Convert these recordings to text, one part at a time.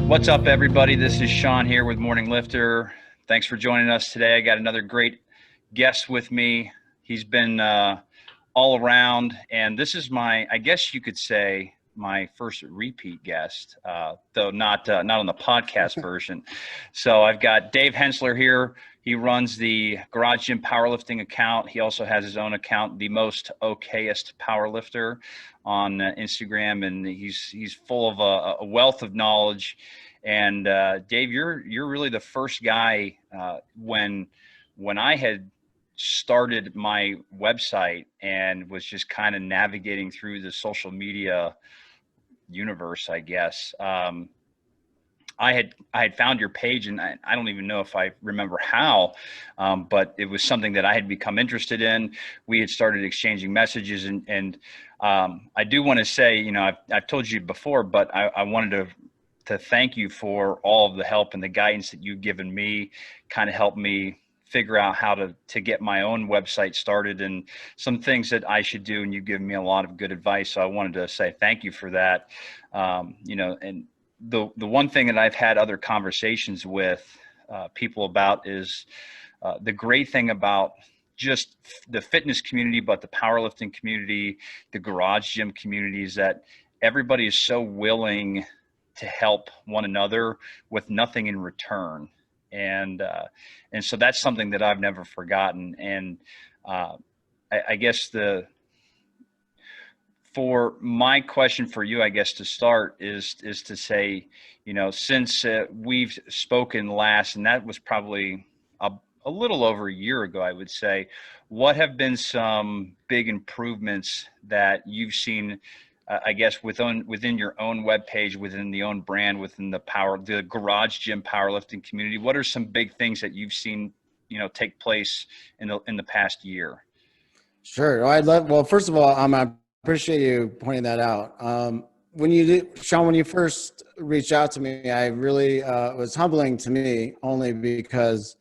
What's up, everybody? This is Sean here with Morning Lifter. Thanks for joining us today. I got another great guest with me. He's been all around, and this is I guess you could say, my first repeat guest, though not on the podcast version. So I've got Dave Hensler here. He runs the Garage Gym Powerlifting account. He also has his own account, The Most Okayest Powerlifter, on Instagram, and he's full of a wealth of knowledge. And Dave, you're really the first guy when I had started my website and was just kind of navigating through the social media universe, I guess. I had found your page, and I don't even know if I remember how, but it was something that I had become interested in. We had started exchanging messages, and I do want to say, I've told you before, but I wanted to thank you for all of the help and the guidance that you've given me, kind of helped me figure out how to get my own website started and some things that I should do. And you've given me a lot of good advice. So I wanted to say thank you for that. And the one thing that I've had other conversations with people about is the great thing about just the fitness community, but the powerlifting community, the garage gym community, is that everybody is so willing to help one another with nothing in return. And so that's something that I've never forgotten. And I guess for my question for you, I guess, to start is to say, since we've spoken last, and that was probably a little over a year ago, I would say, what have been some big improvements that you've seen, I guess, within your own webpage, within the own brand, within the garage gym powerlifting community? What are some big things that you've seen, take place in the past year? Sure. Well, first of all, I appreciate you pointing that out. Sean, when you first reached out to me, I really, it was humbling to me, only because,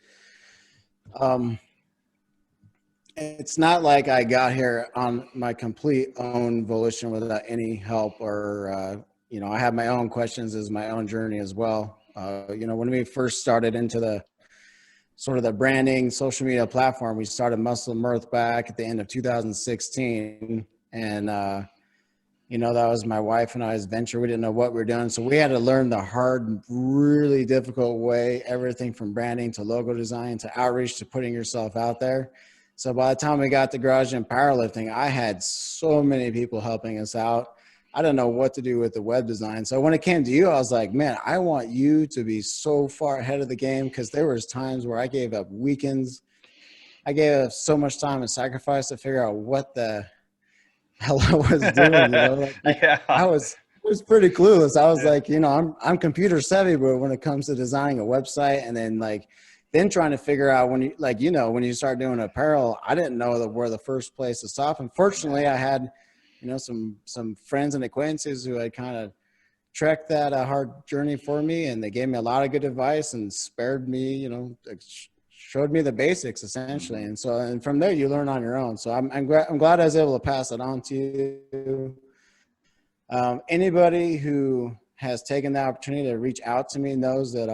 it's not like I got here on my complete own volition without any help or, I have my own questions as my own journey as well. When we first started into the sort of the branding social media platform, we started Muscle Mirth back at the end of 2016. And, that was my wife and I's venture. We didn't know what we were doing. So we had to learn the hard, really difficult way, everything from branding to logo design to outreach to putting yourself out there. So by the time we got to Garage Gym Powerlifting, I had so many people helping us out. I didn't know what to do with the web design. So when it came to you, I was like, man, I want you to be so far ahead of the game, because there was times where I gave up weekends. I gave up so much time and sacrifice to figure out what the hell I was doing. Yeah. I was pretty clueless. I was like, I'm computer savvy, but when it comes to designing a website, and then trying to figure out when you start doing apparel, I didn't know where the first place to stop. Unfortunately, I had, some friends and acquaintances who had kind of trekked that hard journey for me, and they gave me a lot of good advice and spared me, showed me the basics essentially. And from there you learn on your own. So I'm glad I was able to pass it on to you. Anybody who has taken the opportunity to reach out to me knows that,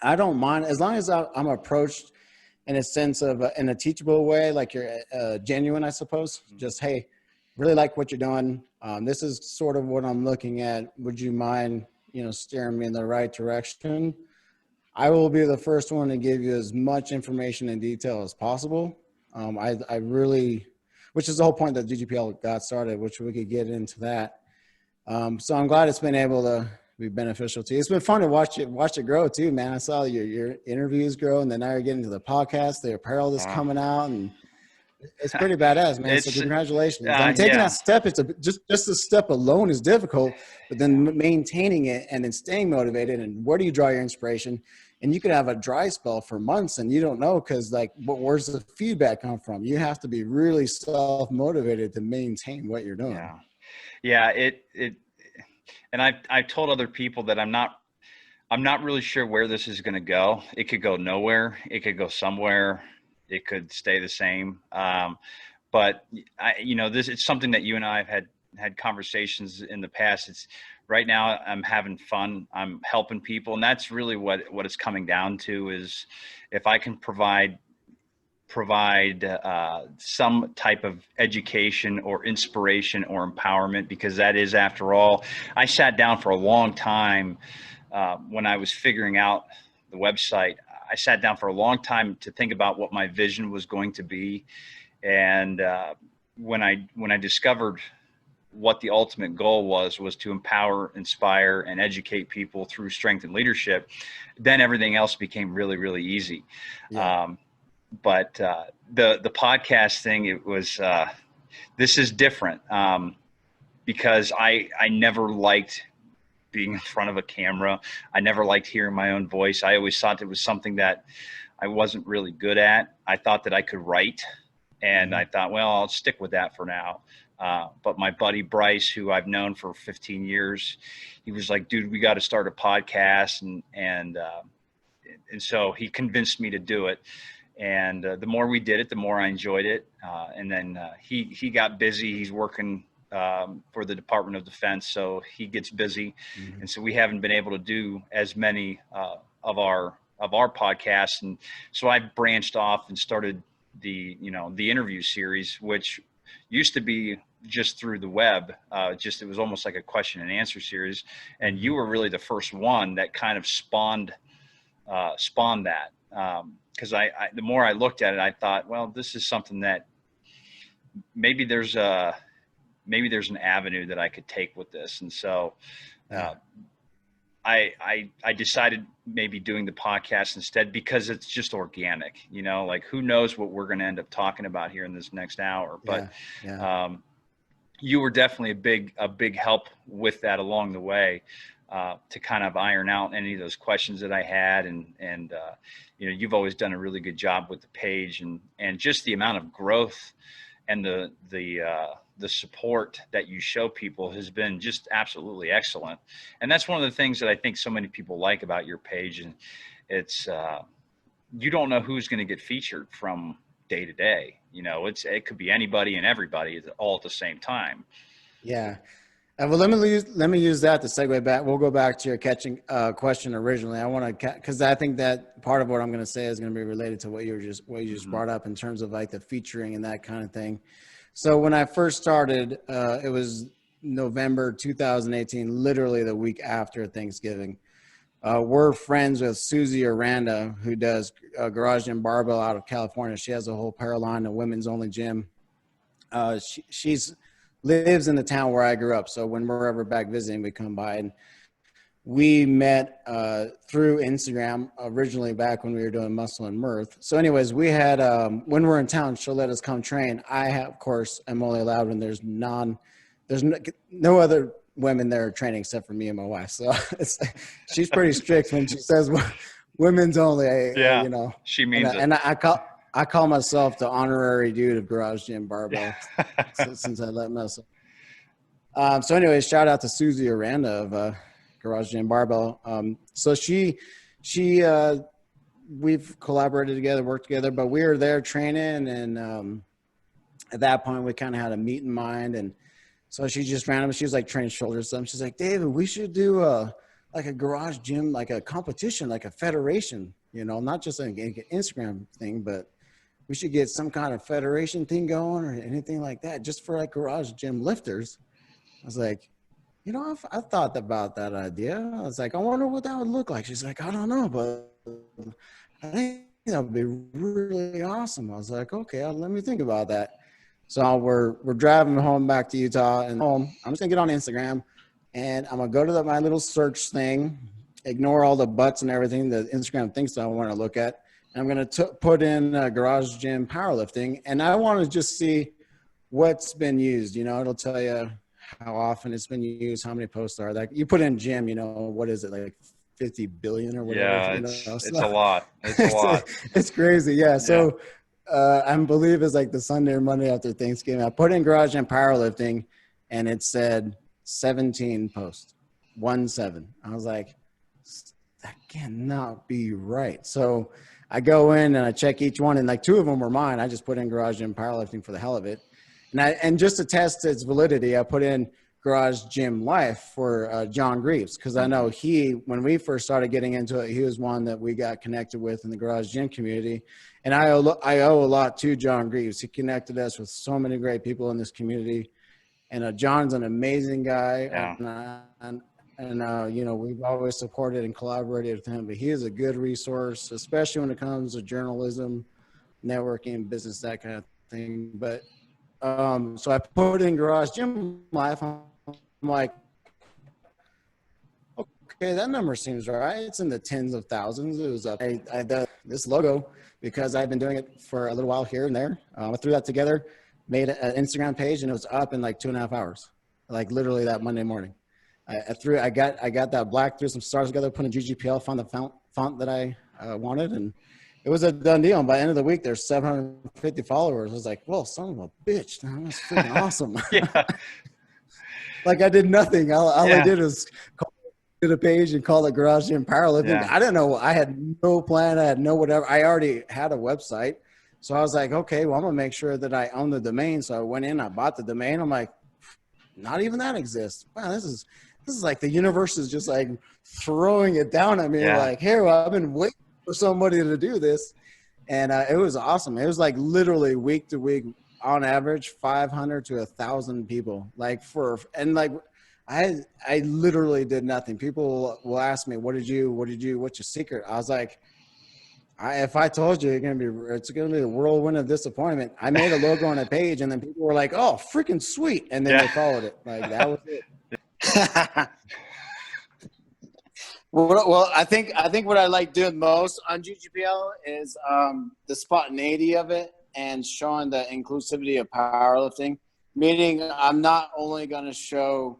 I don't mind, as long as I'm approached in a sense of in a teachable way, like you're genuine, I suppose. Just, hey, really like what you're doing. This is sort of what I'm looking at. Would you mind, steering me in the right direction? I will be the first one to give you as much information and detail as possible. I really, which is the whole point that GGPL got started, which we could get into that. So I'm glad it's been able to be beneficial to you. It's been fun to watch it grow too, man. I saw your interviews grow, and then now you're getting to the podcast, the apparel that's coming out, and it's pretty badass, man. So congratulations on taking that step. It's just the step alone is difficult, but then maintaining it and then staying motivated. And where do you draw your inspiration? And you could have a dry spell for months and you don't know, because where's the feedback come from? You have to be really self-motivated to maintain what you're doing. Yeah. And I've told other people that I'm not really sure where this is going to go. It could go nowhere. It could go somewhere. It could stay the same. But it's something that you and I have had had conversations in the past. It's right now I'm having fun. I'm helping people. And that's really what it's coming down to is if I can provide some type of education or inspiration or empowerment, because that is, after all, I sat down for a long time when I was figuring out the website. I sat down for a long time to think about what my vision was going to be. And when I discovered what the ultimate goal was to empower, inspire, and educate people through strength and leadership, then everything else became really, really easy. Yeah. But the podcast thing, it was this is different because I never liked being in front of a camera. I never liked hearing my own voice. I always thought it was something that I wasn't really good at. I thought that I could write, and I thought, well, I'll stick with that for now. But my buddy Bryce, who I've known for 15 years, he was like, dude, we got to start a podcast. And so he convinced me to do it. And the more we did it, the more I enjoyed it. And then he got busy. He's working for the Department of Defense, so he gets busy. And so we haven't been able to do as many of our podcasts. And so I branched off and started the interview series, which used to be just through the web. It was almost like a question and answer series. And you were really the first one that kind of spawned that. Because the more I looked at it, I thought, well, this is something that maybe there's an avenue that I could take with this. And so I decided maybe doing the podcast instead, because it's just organic, like who knows what we're going to end up talking about here in this next hour. But you were definitely a big help with that along the way. To kind of iron out any of those questions that I had. And you've always done a really good job with the page, and just the amount of growth and the support that you show people has been just absolutely excellent. And that's one of the things that I think so many people like about your page. And it's, you don't know who's going to get featured from day to day. It could be anybody and everybody all at the same time. Yeah. Well, let me use that to segue back. We'll go back to your catching question originally. I want to, because I think that part of what I'm going to say is going to be related to what you just brought up in terms of like the featuring and that kind of thing. So when I first started, it was November 2018, literally the week after Thanksgiving. We're friends with Susie Aranda, who does Garage Gym Barbell out of California. She has a whole Paraline, a women's only gym. She's lives in the town where I grew up. So when we're ever back visiting, we come by. And we met through Instagram originally, back when we were doing Muscle and Mirth. So anyways, we had, when we're in town, she'll let us come train. Of course, I'm only allowed when there's no other women there training except for me and my wife. So she's pretty strict when she says women's only. She means it. And I call myself the honorary dude of Garage Gym Barbell since I let myself. So anyways, shout out to Susie Aranda of Garage Gym Barbell. So we've collaborated together, worked together, but we were there training. And at that point, we kind of had a meet in mind. And so she just randomly, she was like training shoulders. Something. She's like, David, we should do like a garage gym, like a competition, like a federation, not just like an Instagram thing, but we should get some kind of federation thing going or anything like that, just for like garage gym lifters. I was like, I thought about that idea. I was like, I wonder what that would look like. She's like, I don't know, but I think that would be really awesome. I was like, okay, let me think about that. So we're driving home back to Utah, and home, I'm just gonna get on Instagram, and I'm gonna go to my little search thing, ignore all the butts and everything that Instagram thinks I want to look at. I'm going to put in garage gym powerlifting, and I want to just see what's been used. It'll tell you how often it's been used, how many posts are there. You put in gym, what is it, like 50 billion or whatever? Yeah, it's a lot. It's a lot. It's crazy. Yeah. So I believe it's like the Sunday or Monday after Thanksgiving. I put in garage gym powerlifting, and it said 17 posts, 17. I was like, that cannot be right. So I go in and I check each one, and like 2 of them were mine. I just put in garage gym powerlifting for the hell of it. And just to test its validity, I put in Garage Gym Life for John Greaves, because I know when we first started getting into it, he was one that we got connected with in the garage gym community. And I owe a lot to John Greaves. He connected us with so many great people in this community. And John's an amazing guy. Yeah. You know, we've always supported and collaborated with him, but he is a good resource, especially when it comes to journalism, networking, business, that kind of thing. But so I put in Garage Gym Life. I'm like, okay, that number seems right. It's in the tens of thousands. It was up. This logo, because I've been doing it for a little while here and there. I threw that together, made an Instagram page, and it was up in like 2.5 hours, like literally that Monday morning. I got that black, threw some stars together, put in GGPL, found the font that I wanted, and it was a done deal. And by the end of the week, there's 750 followers. I was like, well, son of a bitch, that's freaking awesome. Yeah. Like I did nothing. All I did was call to the page and call it Garage Gym Powerlifting. Yeah. I didn't know. I had no plan. I had no whatever. I already had a website. So I was like, okay, well, I'm going to make sure that I own the domain. So I went in, I bought the domain. I'm like, not even that exists. Wow, this is like the universe is just like throwing it down at me. Yeah. Like, here, well, I've been waiting for somebody to do this. And it was awesome. It was like literally week to week, on average, 500 to 1,000 people. I literally did nothing. People will ask me, what's your secret? I was like, if I told you, it's going to be a whirlwind of disappointment. I made a logo on a page, and then people were like, oh, freaking sweet. And then they followed it. Like, that was it. Well, I think what I like doing most on GGPL is the spontaneity of it and showing the inclusivity of powerlifting. Meaning, I'm not only going to show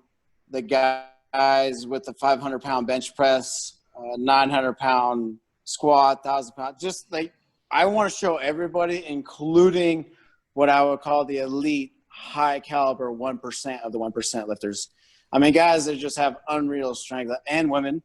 the guys with the 500-pound bench press, 900-pound squat, 1,000-pound. Just like I want to show everybody, including what I would call the elite, high caliber 1% of the 1% lifters. I mean, guys that just have unreal strength, and women.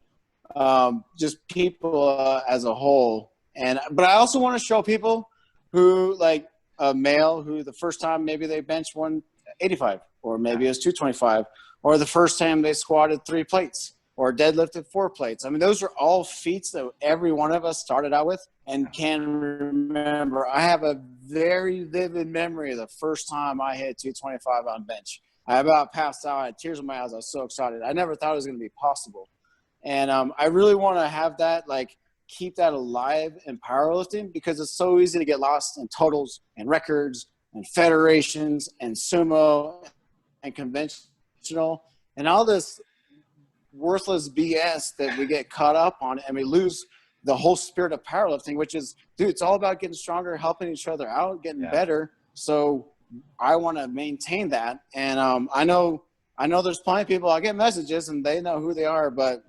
Just people as a whole. But I also want to show people who, like a male who the first time maybe they benched 185, or maybe it was 225, or the first time they squatted 3 plates or deadlifted 4 plates. I mean, those are all feats that every one of us started out with and can remember. I have a very vivid memory of the first time I hit 225 on bench. I about passed out. I had tears in my eyes. I was so excited. I never thought it was going to be possible. And I really want to have that, like, keep that alive in powerlifting, because it's so easy to get lost in totals and records and federations and sumo and conventional and all this worthless BS that we get caught up on, and we lose the whole spirit of powerlifting, which is, dude, it's all about getting stronger, helping each other out, getting better. So I want to maintain that. And I know there's plenty of people, I get messages and they know who they are, but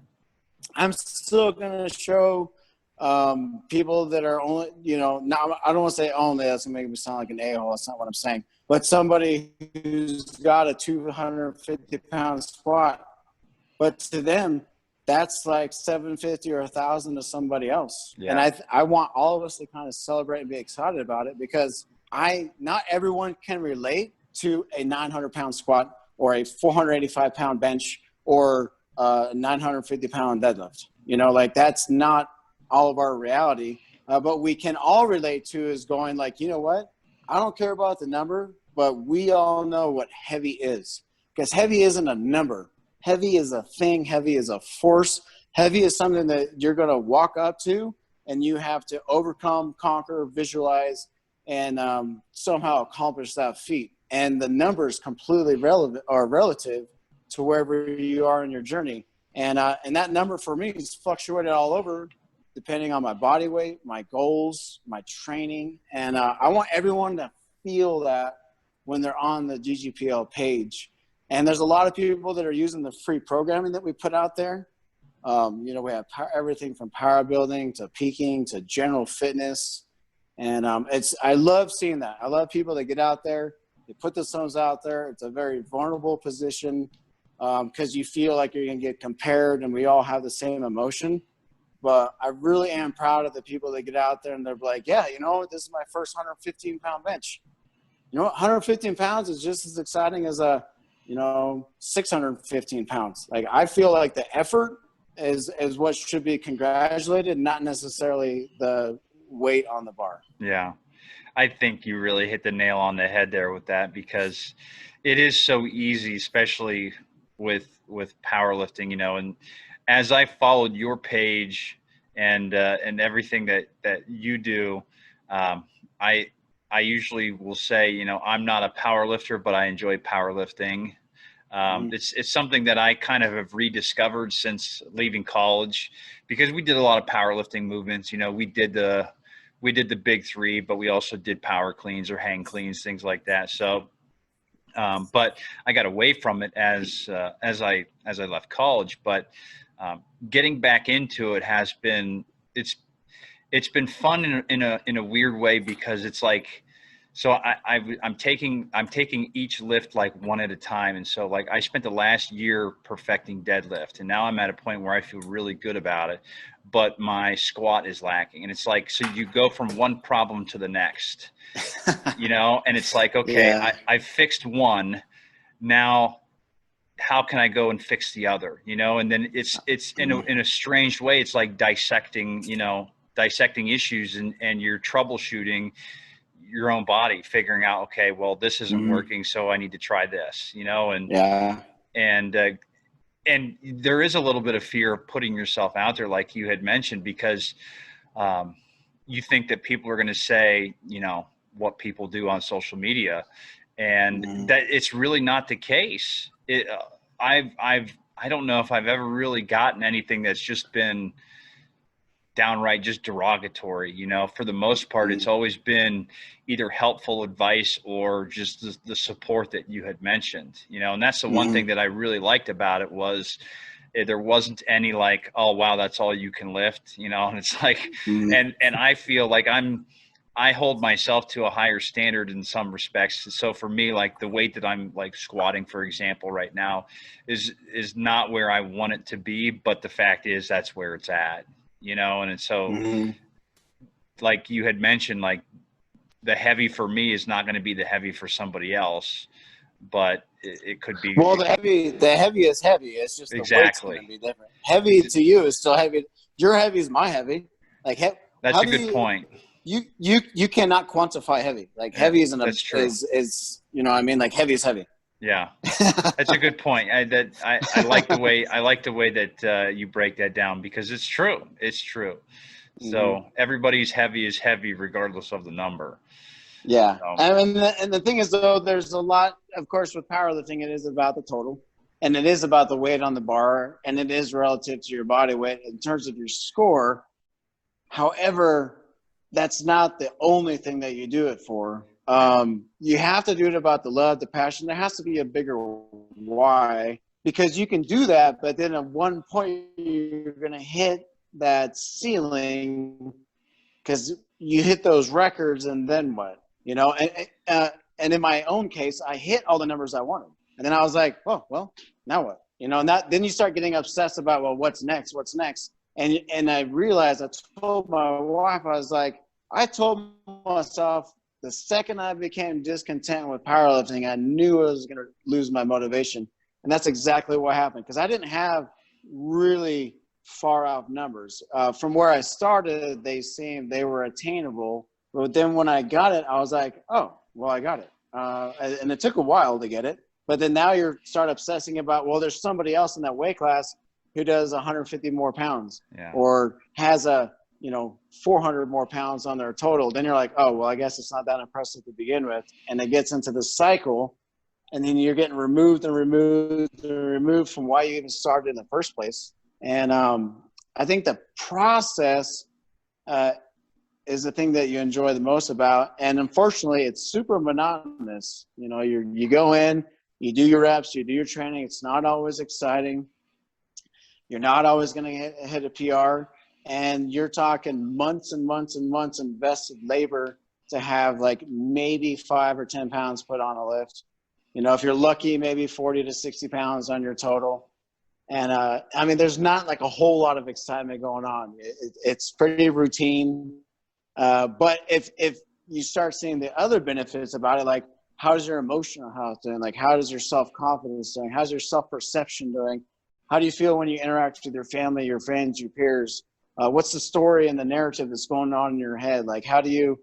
I'm still going to show people that are only, not, I don't want to say only, that's going to make me sound like an a-hole. That's not what I'm saying. But somebody who's got a 250-pound squat, but to them, that's like 750 or 1,000 to somebody else. Yeah. And I want all of us to kind of celebrate and be excited about it, because not everyone can relate to a 900-pound squat or a 485-pound bench or a 950-pound deadlift. Like, that's not all of our reality. But we can all relate to is going like, you know what? I don't care about the number, but we all know what heavy is. Because heavy isn't a number. Heavy is a thing. Heavy is a force. Heavy is something that you're going to walk up to and you have to overcome, conquer, visualize, and somehow accomplish that feat. And the number is completely relevant or relative to wherever you are in your journey. And that number for me is fluctuated all over, depending on my body weight, my goals, my training. And I want everyone to feel that when they're on the GGPL page. And there's a lot of people that are using the free programming that we put out there. We have everything from power building to peaking to general fitness. And I love seeing that. I love people that get out there, they put themselves out there. It's a very vulnerable position because you feel like you're going to get compared, and we all have the same emotion. But I really am proud of the people that get out there and they're like, yeah, this is my first 115-pound bench. you know, 115 pounds is just as exciting as 615 pounds. Like, I feel like the effort is what should be congratulated, not necessarily the weight on the bar. Yeah. I think you really hit the nail on the head there with that, because it is so easy, especially with powerlifting, and as I followed your page and everything that you do, um, I I usually will say, I'm not a power lifter, but I enjoy powerlifting. Mm-hmm. It's something that I kind of have rediscovered since leaving college, because we did a lot of powerlifting movements. We did the big three, but we also did power cleans or hang cleans, things like that. So, but I got away from it as I left college. But getting back into it has been it's been fun in a weird way, because it's like, so I'm taking each lift like one at a time. And so, like, I spent the last year perfecting deadlift, and now I'm at a point where I feel really good about it, but my squat is lacking. And it's like, so you go from one problem to the next, and it's like, okay, Yeah. I fixed one. Now, how can I go and fix the other? And then it's in a strange way, it's like dissecting issues, and you're troubleshooting your own body, figuring out, okay, well, this isn't working, so I need to try this, and Yeah. and there is a little bit of fear of putting yourself out there, like you had mentioned, because you think that people are going to say, what people do on social media, and that it's really not the case. I don't know if I've ever really gotten anything that's just been downright just derogatory. For the most part, it's always been either helpful advice or just the support that you had mentioned, and that's the one thing that I really liked about it, was there wasn't any like, oh wow, that's all you can lift, and it's like, and I feel like I hold myself to a higher standard in some respects. So for me, like, the weight that I'm like squatting, for example, right now is not where I want it to be, but the fact is that's where it's at, and so like you had mentioned, like, the heavy for me is not going to be the heavy for somebody else, but it could be. Well, the heavy is heavy. It's just the weight's going to Exactly. be different. Heavy to you is still heavy. Your heavy is my heavy. Like, That's a good point. You cannot quantify heavy. Like, Yeah, heavy that's true. is what I mean? Like, heavy is heavy. Yeah, that's a good point. I like the way that you break that down, because it's true. It's true. So everybody's heavy is heavy regardless of the number. Yeah. So, And the thing is, though, there's a lot, of course, with powerlifting, it is about the total, and it is about the weight on the bar, and it is relative to your body weight in terms of your score. However, that's not the only thing that you do it for. You have to do it about the love, the passion. There has to be a bigger why, because you can do that, but then at one point you're going to hit that ceiling, because you hit those records, and then what? And in my own case, I hit all the numbers I wanted, and then I was like, oh, well, now what? And then you start getting obsessed about, well, what's next? And I realized, I told my wife, I told myself the second I became discontent with powerlifting, I knew I was going to lose my motivation. And that's exactly what happened, because I didn't have really far out numbers. From where I started, they were attainable. But then when I got it, I was like, oh, well, I got it. And it took a while to get it. But then now you start obsessing about, well, there's somebody else in that weight class who does 150 more pounds, or has 400 more pounds on their total. Then you're like, oh, well, I guess it's not that impressive to begin with. And it gets into the cycle, and then you're getting removed from why you even started in the first place. And I think the process is the thing that you enjoy the most about. And unfortunately, it's super monotonous. You go in, you do your reps, you do your training. It's not always exciting. You're not always going to hit a PR. And you're talking months and months and months invested labor to have like maybe 5 or 10 pounds put on a lift. If you're lucky, maybe 40 to 60 pounds on your total. And I mean, there's not like a whole lot of excitement going on. It's pretty routine. But if you start seeing the other benefits about it, like how's your emotional health doing? Like, how does your self-confidence doing? How's your self-perception doing? How do you feel when you interact with your family, your friends, your peers? What's the story and the narrative that's going on in your head? Like, how do you,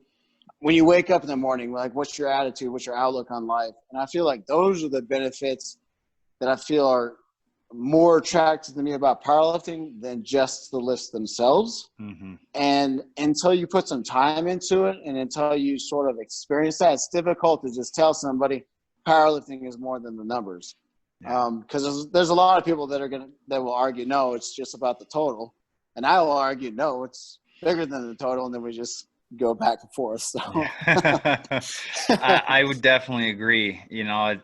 when you wake up in the morning, like, what's your attitude? What's your outlook on life? And I feel like those are the benefits that I feel are more attractive to me about powerlifting than just the lifts themselves. Mm-hmm. And until you put some time into it and until you sort of experience that, it's difficult to just tell somebody powerlifting is more than the numbers. Yeah. Because there's a lot of people that will argue, no, it's just about the total. And I will argue, no, it's bigger than the total. And then we just go back and forth. So I would definitely agree. You know,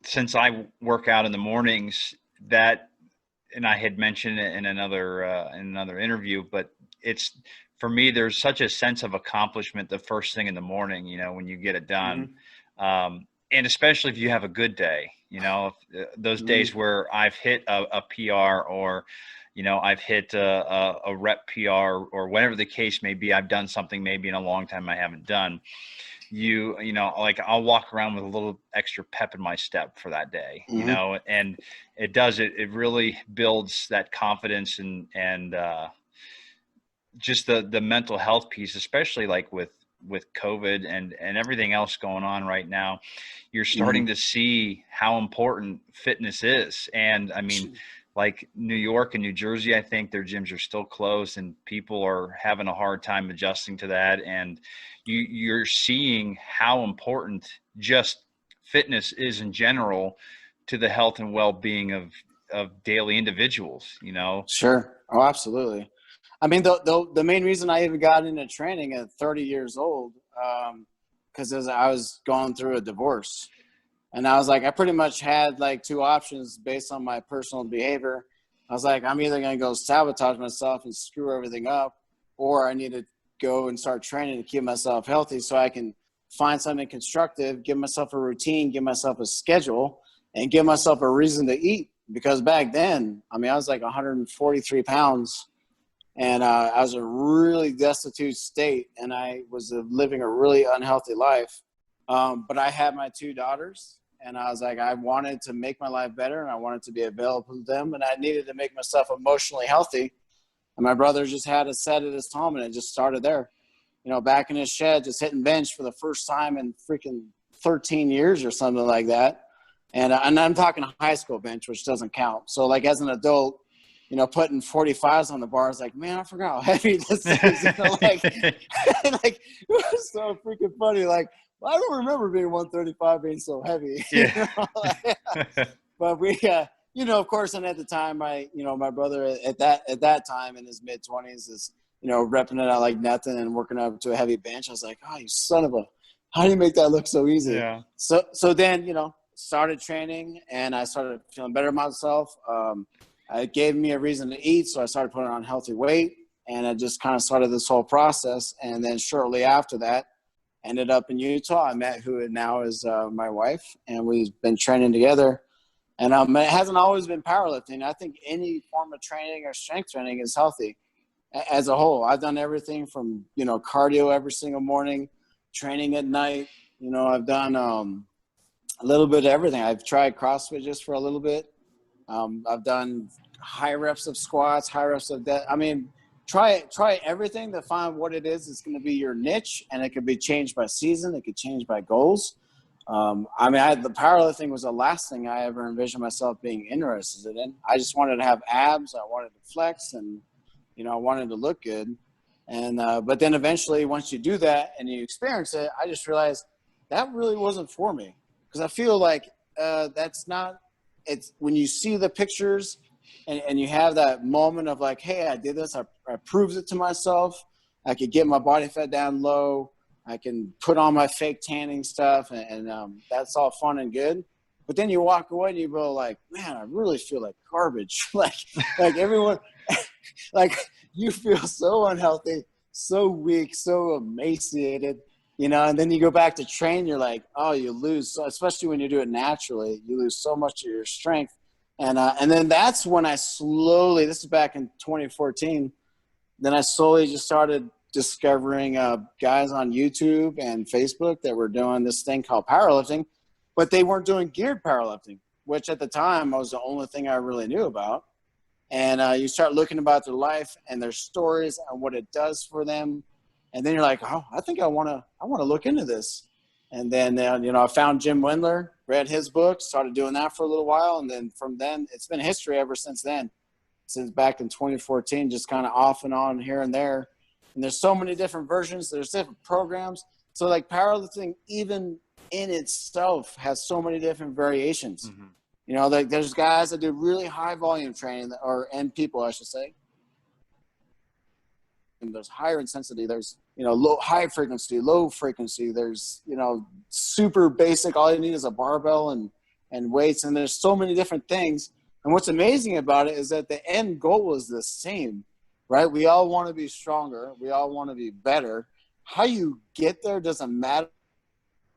since I work out in the mornings, that, and I had mentioned it in another interview, but it's, for me, there's such a sense of accomplishment the first thing in the morning, you know, when you get it done. Mm-hmm. And especially if you have a good day, you know, those Mm-hmm. days where I've hit a PR, or, you know, I've hit a rep PR, or whatever the case may be, I've done something maybe in a long time I haven't done. You know, like, I'll walk around with a little extra pep in my step for that day, you Mm-hmm. know, and it really builds that confidence, and just the mental health piece, especially like with COVID and everything else going on right now. You're starting to see how important fitness is. And I mean, like New York and New Jersey, I think their gyms are still closed, and people are having a hard time adjusting to that. And you're seeing how important just fitness is in general to the health and well-being of daily individuals, you know? Sure. Oh, absolutely. I mean, the main reason I even got into training at 30 years old, because I was going through a divorce. And I was like, I pretty much had like two options based on my personal behavior. I was like, I'm either going to go sabotage myself and screw everything up, or I need to go and start training to keep myself healthy so I can find something constructive, give myself a routine, give myself a schedule, and give myself a reason to eat. Because back then, I mean, I was like 143 pounds, and I was in a really destitute state, and I was living a really unhealthy life. But I had my two daughters, and I was like, I wanted to make my life better, and I wanted to be available to them, and I needed to make myself emotionally healthy. And my brother just had a set at his home, and it just started there. You know, back in his shed, just hitting bench for the first time in freaking 13 years or something like that. And I'm talking high school bench, which doesn't count. So, like, as an adult, you know, putting 45s on the bar is like, man, I forgot how heavy this is. You know, like, like, it was so freaking funny. Like, I don't remember being 135 being so heavy. Yeah. You know? But we, you know, of course, and at the time, my brother at that time in his mid 20s is, you know, repping it out like nothing and working up to a heavy bench. I was like, oh, you son of a, how do you make that look so easy? Yeah. So then, you know, started training, and I started feeling better about myself. It gave me a reason to eat, so I started putting on healthy weight, and I just kind of started this whole process. And then shortly after that, ended up in Utah. I met who now is my wife, and we've been training together. And it hasn't always been powerlifting. I think any form of training or strength training is healthy as a whole. I've done everything from, you know, cardio every single morning, training at night. You know, I've done a little bit of everything. I've tried CrossFit just for a little bit. I've done high reps of squats, high reps of that. I mean, try everything to find what it is that's going to be your niche, and it could be changed by season. It could change by goals. I mean, the powerlifting was the last thing I ever envisioned myself being interested in. I just wanted to have abs. I wanted to flex, and, you know, I wanted to look good. And but then eventually, once you do that and you experience it, I just realized that really wasn't for me, because I feel like that's not. It's when you see the pictures and you have that moment of like, hey, I did this. I proved it to myself. I could get my body fat down low. I can put on my fake tanning stuff, and that's all fun and good. But then you walk away and you go like, man, I really feel like garbage. like everyone, like, you feel so unhealthy, so weak, so emaciated, you know, and then you go back to train, you're like, oh, you lose. So, especially when you do it naturally, you lose so much of your strength. And then that's when I slowly, this is back in 2014, then I slowly just started discovering guys on YouTube and Facebook that were doing this thing called powerlifting, but they weren't doing geared powerlifting, which at the time was the only thing I really knew about. And you start looking about their life and their stories and what it does for them. And then you're like, oh, I think I want to look into this. And then, I found Jim Wendler, read his book, started doing that for a little while. And then from then, it's been history ever since then, since back in 2014, just kind of off and on here and there. And there's so many different versions. There's different programs. So like powerlifting, even in itself, has so many different variations. Mm-hmm. Like there's guys that do really high volume training, and people, I should say. And there's higher intensity. There's, high frequency, low frequency. There's, super basic. All you need is a barbell and weights. And there's so many different things. And what's amazing about it is that the end goal is the same, right? We all want to be stronger. We all want to be better. How you get there doesn't matter.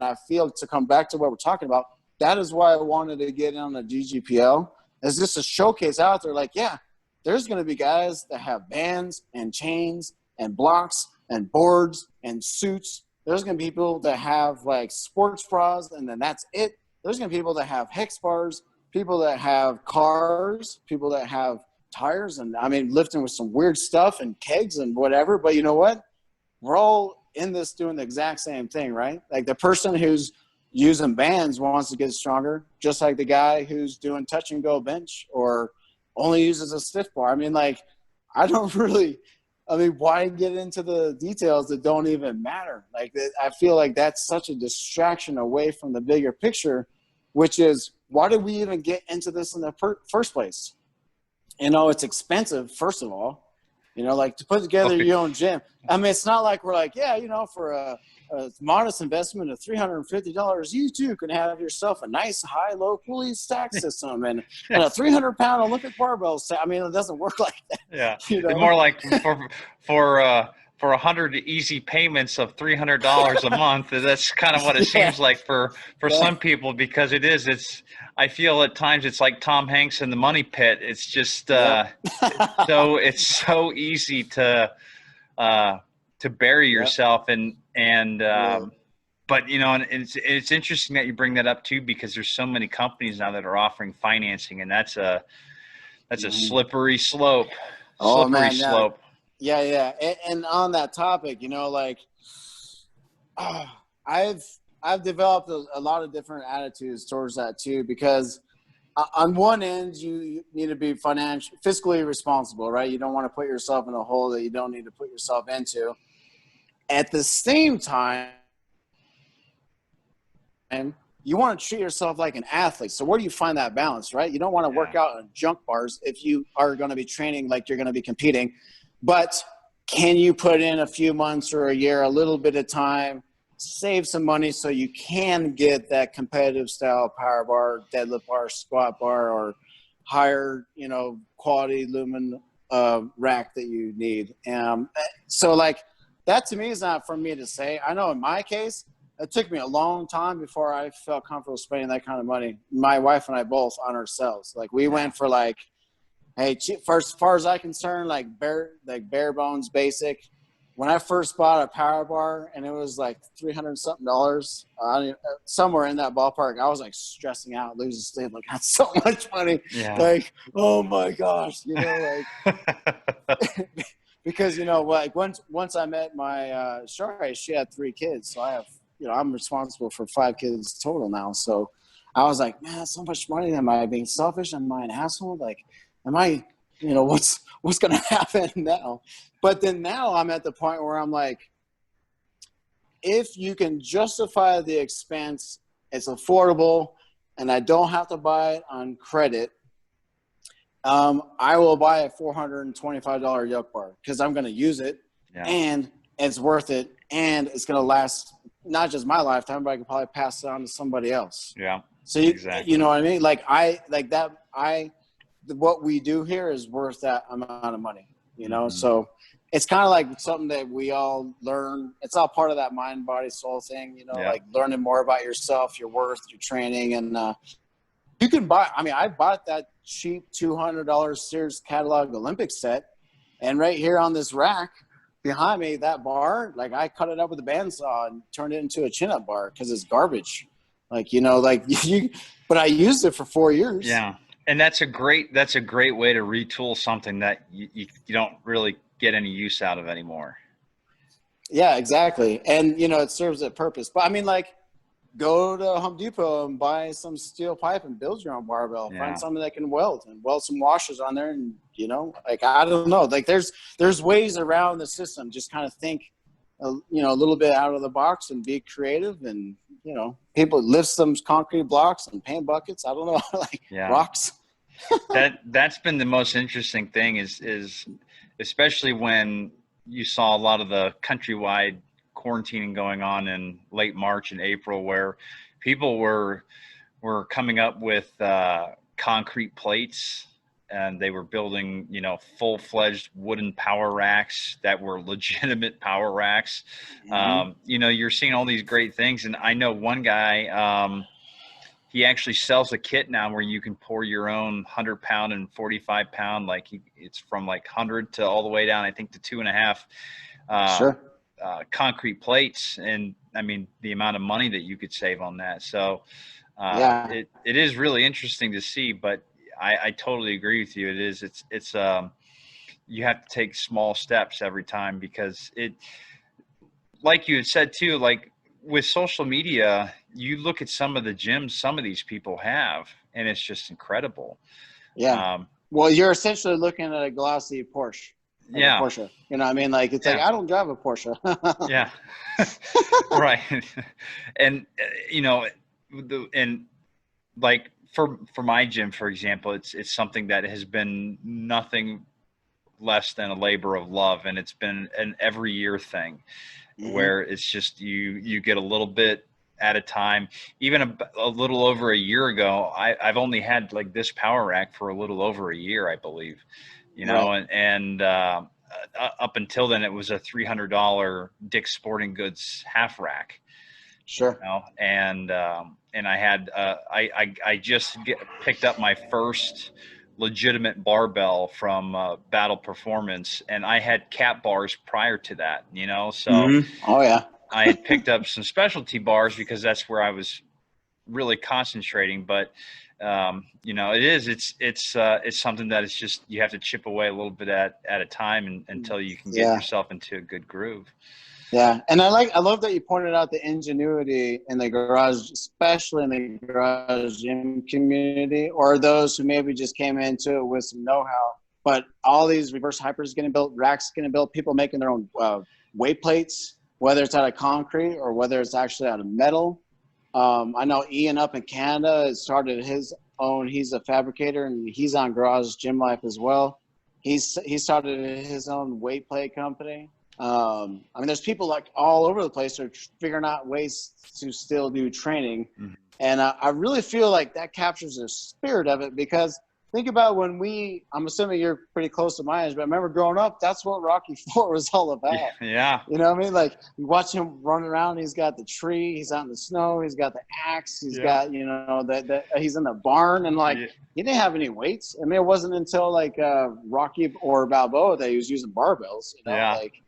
And I feel, to come back to what we're talking about, that is why I wanted to get in on the GGPL, is just a showcase out there. Like, yeah, there's going to be guys that have bands and chains and blocks and boards and suits. There's going to be people that have like sports bras, and then that's it. There's going to be people that have hex bars, people that have cars, people that have tires, and lifting with some weird stuff and kegs and whatever. But you know what? We're all in this doing the exact same thing, right? Like the person who's using bands wants to get stronger, just like the guy who's doing touch and go bench or only uses a stiff bar. Why get into the details that don't even matter? Like, I feel like that's such a distraction away from the bigger picture, which is, why did we even get into this in the first place? It's expensive, first of all. Like to put together your own gym. It's not like we're like, for a modest investment of $350, you too can have yourself a nice high-low pulley stack system and a 300-pound Olympic barbell set. It doesn't work like that. Yeah, it's more like for 100 easy payments of $300 a month. That's kind of what it seems like for some people, because I feel at times it's like Tom Hanks in the Money Pit. It's just it's so easy to bury yourself but and it's interesting that you bring that up too, because there's so many companies now that are offering financing, and that's a slippery slope. Slope. Yeah. And on that topic, I've developed a lot of different attitudes towards that too, because on one end, you need to be fiscally responsible, right? You don't want to put yourself in a hole that you don't need to put yourself into. At the same time, you want to treat yourself like an athlete. So where do you find that balance, right? You don't want to work out on junk bars if you are going to be training like you're going to be competing. But can you put in a few months or a year, a little bit of time, save some money so you can get that competitive style power bar, deadlift bar, squat bar, or higher, quality lumen rack that you need. So like that to me is not for me to say. I know in my case, it took me a long time before I felt comfortable spending that kind of money. My wife and I both on ourselves. Like we went for like, hey, first, as far as I'm concerned, like bare bones basic. When I first bought a power bar and it was like $300 something, somewhere in that ballpark, I was like stressing out, losing sleep, like that's so much money. Yeah. Like, oh my gosh, because like once I met my Shari, she had 3 kids, so I have, I'm responsible for 5 kids total now. So I was like, man, that's so much money. Am I being selfish? Am I an asshole? Like, am I, what's going to happen now? But then now I'm at the point where I'm like, if you can justify the expense, it's affordable, and I don't have to buy it on credit, I will buy a $425 yoke bar because I'm going to use it, and it's worth it, and it's going to last not just my lifetime, but I could probably pass it on to somebody else. Yeah. So you know what I mean? Like what we do here is worth that amount of money, Mm-hmm. So it's kind of like something that we all learn. It's all part of that mind, body, soul thing, like learning more about yourself, your worth, your training. And you can buy, I bought that cheap $200 Sears catalog Olympic set, and right here on this rack, behind me, that bar, like I cut it up with a bandsaw and turned it into a chin-up bar because it's garbage. Like, you know, like but I used it for 4 years. Yeah. And that's a great way to retool something that you don't really get any use out of anymore. Yeah, exactly. And, you know, it serves a purpose. But I mean, like, go to Home Depot and buy some steel pipe and build your own barbell. Yeah. Find something that can weld and weld some washers on there. And, you know, like, I don't know, like there's ways around the system. Just kind of think, you know, a little bit out of the box and be creative. And, you know, people lift some concrete blocks and paint buckets. I don't know, like rocks. That's been the most interesting thing is especially when you saw a lot of the countrywide quarantining going on in late March and April, where people were coming up with concrete plates, and they were building, you know, full-fledged wooden power racks that were legitimate power racks. Mm-hmm. You know, you're seeing all these great things, and I know one guy, he actually sells a kit now where you can pour your own 100-pound and 45-pound, like it's from like 100 to all the way down, I think, to 2.5 Sure. concrete plates. And I mean, the amount of money that you could save on that. So it is really interesting to see, but I totally agree with you. It's you have to take small steps every time, because like you had said too, like with social media, you look at some of the gyms some of these people have, and it's just incredible. Yeah. Well, you're essentially looking at a glossy Porsche. Like a Porsche. You know what I mean? Like, it's like, I don't drive a Porsche. Yeah. Right. And, you know, and like for my gym, for example, it's something that has been nothing less than a labor of love. And it's been an every year thing. Mm-hmm. Where it's just you get a little bit at a time. Even a little over a year ago, I've only had like this power rack for a little over a year, I believe, you know. Right. And up until then, it was a $300 Dick's Sporting Goods half rack. Sure. You know? And I had I just picked up my first legitimate barbell from Battle Performance, and I had cap bars prior to that, you know. So Oh yeah, I had picked up some specialty bars because that's where I was really concentrating. But you know, it's something that it's just, you have to chip away a little bit at a time until you can get yourself into a good groove. Yeah, and I love that you pointed out the ingenuity in the garage, especially in the garage gym community, or those who maybe just came into it with some know-how. But all these reverse hypers getting built, racks getting built, people making their own weight plates, whether it's out of concrete or whether it's actually out of metal. I know Ian up in Canada has started his own. He's a fabricator, and he's on Garage Gym Life as well. He started his own weight plate company. I mean, there's people like all over the place are figuring out ways to still do training. Mm-hmm. And I really feel like that captures the spirit of it, because think about when I'm assuming you're pretty close to my age, but I remember growing up, that's what Rocky IV was all about. Yeah. You know what I mean? Like, you watch him run around, he's got the tree, he's out in the snow, he's got the axe, he's got, you know, he's in the barn, and like, he didn't have any weights. I mean, it wasn't until like Rocky or Balboa that he was using barbells, you know, like,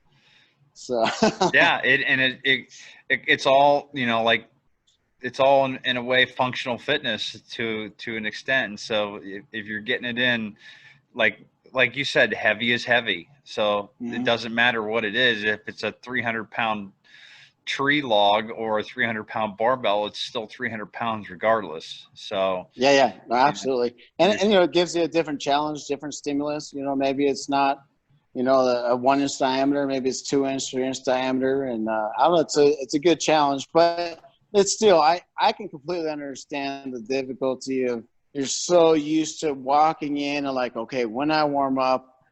so. Yeah. It's all, you know, like, it's all in a way functional fitness to an extent. And so if you're getting it in, like you said, heavy is heavy. So it doesn't matter what it is. If it's a 300-pound tree log or a 300-pound barbell, it's still 300 pounds regardless. So yeah, no, absolutely. And you know, it gives you a different challenge, different stimulus. You know, maybe it's not, you know, a 1 inch diameter, maybe it's 2 inch, 3 inch diameter. And I don't know, it's a good challenge, but it's still, I can completely understand the difficulty of, you're so used to walking in and like, okay, when I warm up,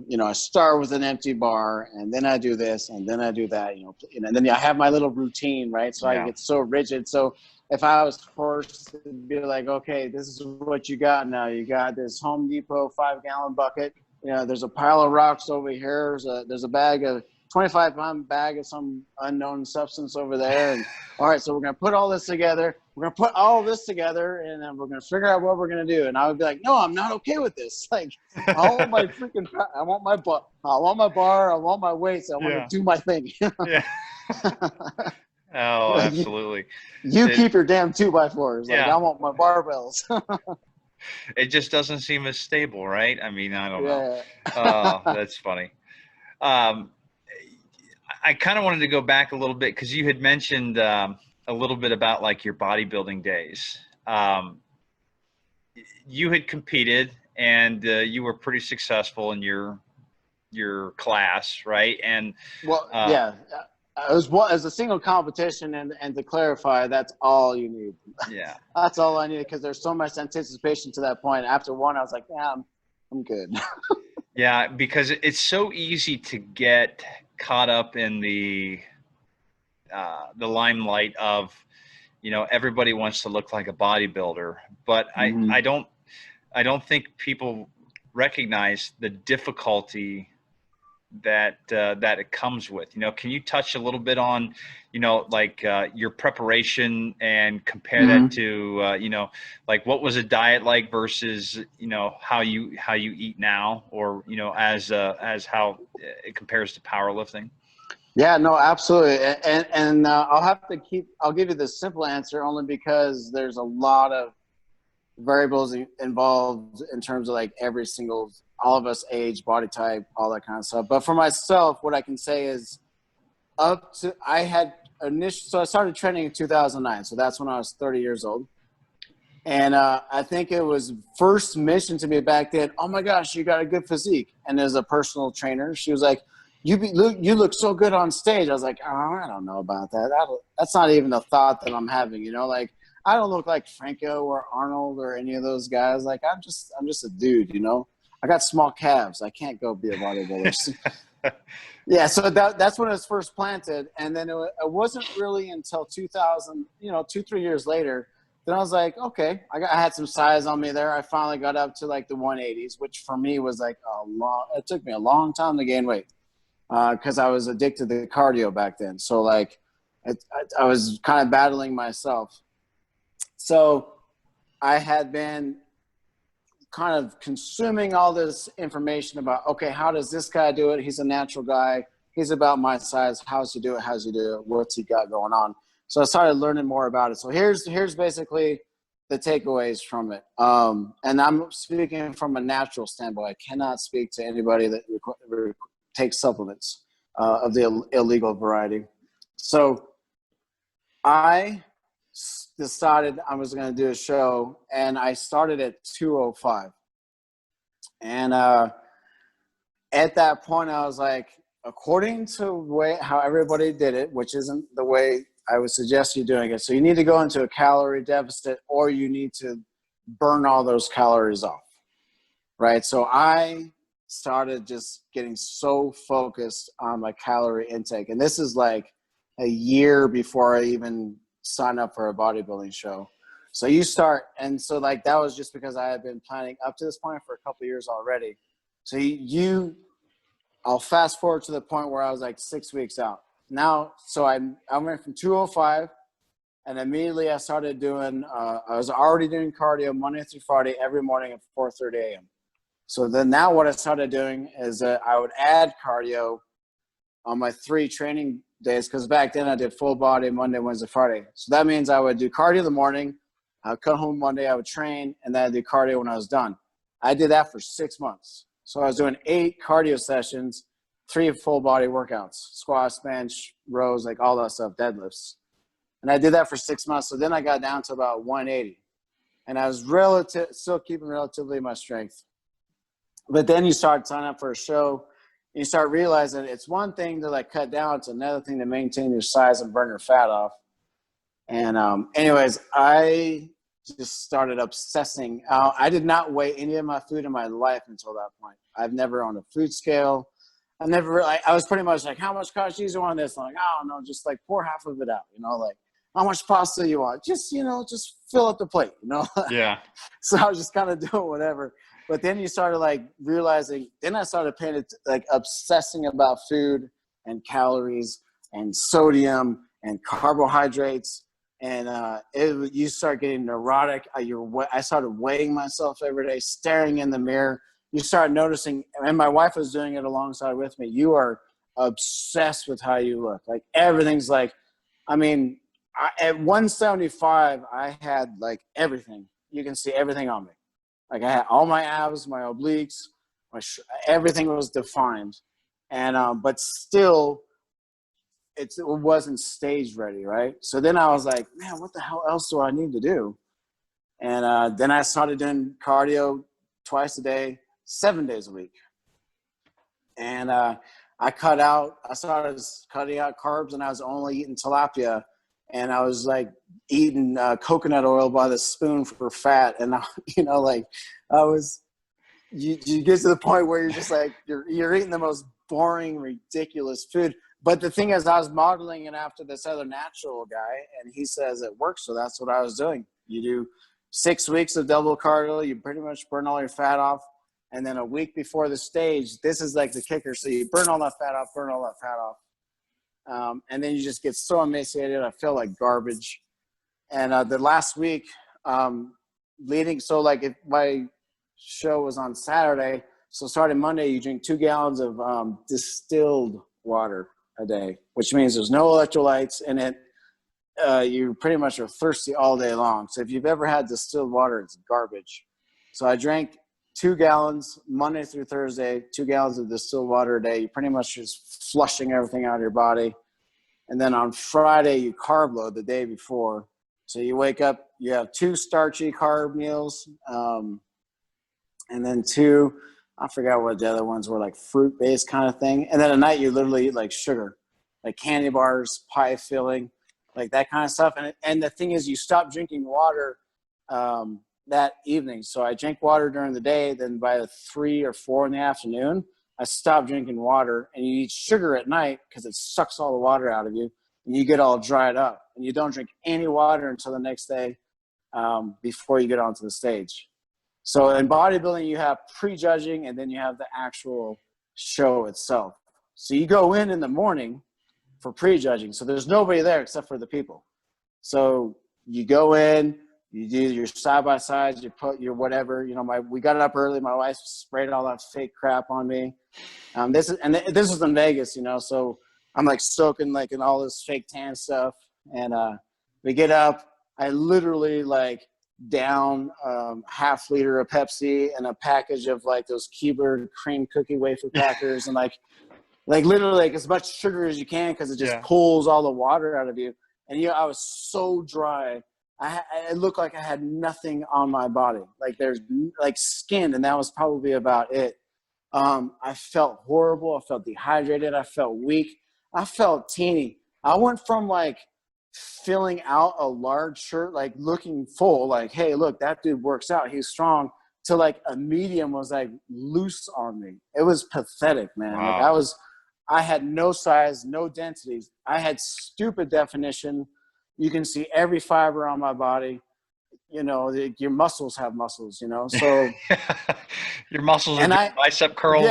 you know, I start with an empty bar, and then I do this, and then I do that, you know, and then I have my little routine, right? So I get so rigid. So if I was forced to be like, okay, this is what you got now. You got this Home Depot 5-gallon bucket. You know, there's a pile of rocks over here. There's a bag of 25-pound bag of some unknown substance over there. And all right, so we're going to put all this together. we're going to put all this together and then we're going to figure out what we're going to do. And I would be like, no, I'm not okay with this. Like, I want my I want my bar, I want my weights. I want to do my thing. Yeah. Oh, like, absolutely. You keep your damn 2x4s. Like, I want my barbells. It just doesn't seem as stable, right? I mean, I don't know. Yeah. Oh, that's funny. I kind of wanted to go back a little bit because you had mentioned a little bit about like your bodybuilding days. You had competed and you were pretty successful in your class, right? And yeah, as a single competition, and to clarify, that's all you need. Yeah, that's all I needed because there's so much anticipation to that point. After one, I was like, yeah, I'm good. yeah, because it's so easy to get caught up in the limelight of, everybody wants to look like a bodybuilder, but I don't think people recognize the difficulty that it comes with. Can you touch a little bit on, like your preparation and compare that to, like what was a diet like versus, how you eat now, or, as how it compares to powerlifting? Yeah, no, absolutely. And I'll give you the simple answer only because there's a lot of variables involved in terms of like all of us, age, body type, all that kind of stuff. But for myself, what I can say is so I started training in 2009. So that's when I was 30 years old. And I think it was first mentioned to me back then, oh my gosh, you got a good physique. And as a personal trainer, she was like, you look so good on stage. I was like, oh, I don't know about that. That's not even a thought that I'm having, like, I don't look like Franco or Arnold or any of those guys. Like, I'm just a dude, I got small calves. I can't go be a bodybuilder. Yeah, so that's when it was first planted. And then it wasn't really until 2000, 2-3 years later, then I was like, okay, I had some size on me there. I finally got up to like the 180s, which for me was like it took me a long time to gain weight because I was addicted to cardio back then. So like I was kind of battling myself. So I had been kind of consuming all this information about, okay, how does this guy do it? He's a natural guy. He's about my size. How's he do it? How's he do it? What's he got going on? So I started learning more about it. So here's basically the takeaways from it. And I'm speaking from a natural standpoint. I cannot speak to anybody that takes supplements of the illegal variety. So I decided I was going to do a show, and I started at 205. And at that point, I was like, according to how everybody did it, which isn't the way I would suggest you doing it. So you need to go into a calorie deficit, or you need to burn all those calories off, right? So I started just getting so focused on my calorie intake. And this is like a year before I even signed up for a bodybuilding show. So you start, and so like that was just because I had been planning up to this point for a couple of years already. So I'll fast forward to the point where I was like 6 weeks out. Now, so I went from 205, and immediately I started doing, I was already doing cardio Monday through Friday every morning at 4:30 a.m. So then now what I started doing is I would add cardio on my 3 training days, because back then I did full body Monday, Wednesday, Friday. So that means I would do cardio in the morning, I would come home Monday, I would train, and then I'd do cardio when I was done. I did that for 6 months. So I was doing 8 cardio sessions, 3 full body workouts, squats, bench, rows, like all that stuff, deadlifts. And I did that for 6 months. So then I got down to about 180. And I was still keeping relatively my strength. But then you start signing up for a show, and you start realizing it's one thing to like cut down, it's another thing to maintain your size and burn your fat off. And anyways, I just started obsessing. I did not weigh any of my food in my life until that point. I've never owned a food scale. I was pretty much like, how much cottage cheese do you want this? I'm like, I don't know, just like pour half of it out, like how much pasta you want? Just, just fill up the plate, Yeah. So I was just kind of doing whatever. But then you started like realizing, then I started obsessing about food and calories and sodium and carbohydrates. And you start getting neurotic. I started weighing myself every day, staring in the mirror. You start noticing, and my wife was doing it alongside with me. You are obsessed with how you look. Like everything's like, I mean, at 175, I had like everything. You can see everything on me. Like I had all my abs, my obliques, everything was defined. And but still, it wasn't stage ready, right? So then I was like, man, what the hell else do I need to do? And then I started doing cardio twice a day, 7 days a week. And I started cutting out carbs, and I was only eating tilapia. And I was like eating coconut oil by the spoon for fat. And, you get to the point where you're just like, you're eating the most boring, ridiculous food. But the thing is, I was modeling it after this other natural guy, and he says it works. So that's what I was doing. You do 6 weeks of double cardio, you pretty much burn all your fat off. And then a week before the stage, this is like the kicker. So you burn all that fat off, and then you just get so emaciated. I feel like garbage. And the last week, so like if my show was on Saturday, so starting Monday, you drink 2 gallons of distilled water a day, which means there's no electrolytes in it. You pretty much are thirsty all day long. So if you've ever had distilled water, it's garbage. So I drank 2 gallons Monday through Thursday, 2 gallons of distilled water a day. You're pretty much just flushing everything out of your body. And then on Friday, you carb load the day before. So you wake up, you have 2 starchy carb meals, and then 2, I forgot what the other ones were, like fruit-based kind of thing. And then at night, you literally eat like sugar, like candy bars, pie filling, like that kind of stuff. And the thing is, you stop drinking water that evening. So I drink water during the day. Then by 3 or 4 in the afternoon, I stop drinking water. And you eat sugar at night because it sucks all the water out of you. And you get all dried up. And you don't drink any water until the next day before you get onto the stage. So in bodybuilding, you have prejudging, and then you have the actual show itself. So you go in the morning for prejudging. So there's nobody there except for the people. So you go in, you do your side-by-sides, you put your whatever. We got up early. My wife sprayed all that fake crap on me. This was in Vegas, so I'm like soaking like in all this fake tan stuff. And we get up. I literally like down half liter of Pepsi and a package of like those Keebler cream cookie wafer crackers and like literally like as much sugar as you can because it just pulls all the water out of you. And I was so dry. It looked like I had nothing on my body. Like there's like skin, and that was probably about it. I felt horrible. I felt dehydrated. I felt weak. I felt teeny. I went from like filling out a large shirt, like looking full, like, hey, look, that dude works out, he's strong, to like a medium was like loose on me. It was pathetic, man. Wow. Like I had no size, no densities. I had stupid definition. You can see every fiber on my body. Your muscles have muscles, so your muscles are bicep curls.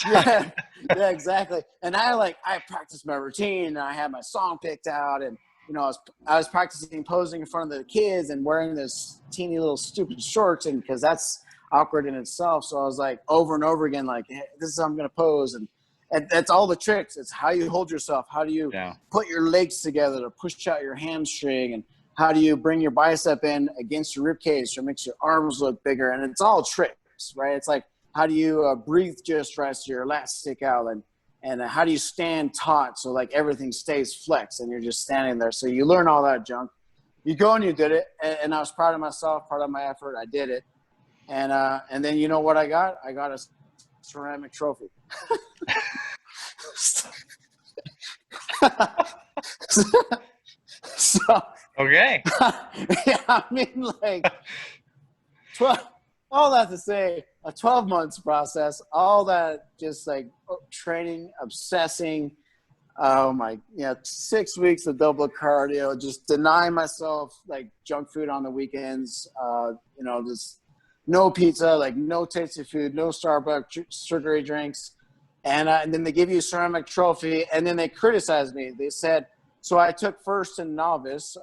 Yeah, exactly. And I practiced my routine, and I had my song picked out, and I was practicing posing in front of the kids and wearing this teeny little stupid shorts, and because that's awkward in itself. So I was like over and over again, like, hey, this is how I'm going to pose. And that's all the tricks. It's how you hold yourself. How do you put your legs together to push out your hamstring? And how do you bring your bicep in against your rib cage to make your arms look bigger? And it's all tricks, right? It's like, how do you breathe just right so your lats stick out? And how do you stand taut so like everything stays flexed and you're just standing there? So you learn all that junk. You go and you did it, and I was proud of myself, proud of my effort. I did it, and then you know what I got? I got a ceramic trophy. So okay. Yeah, I mean, like 12. All that to say, a 12 months process, all that just like training, obsessing, 6 weeks of double cardio, just denying myself like junk food on the weekends, just no pizza, like no tasty food, no Starbucks sugary drinks. And then they give you a ceramic trophy, and then they criticized me. They said, So I took first and novice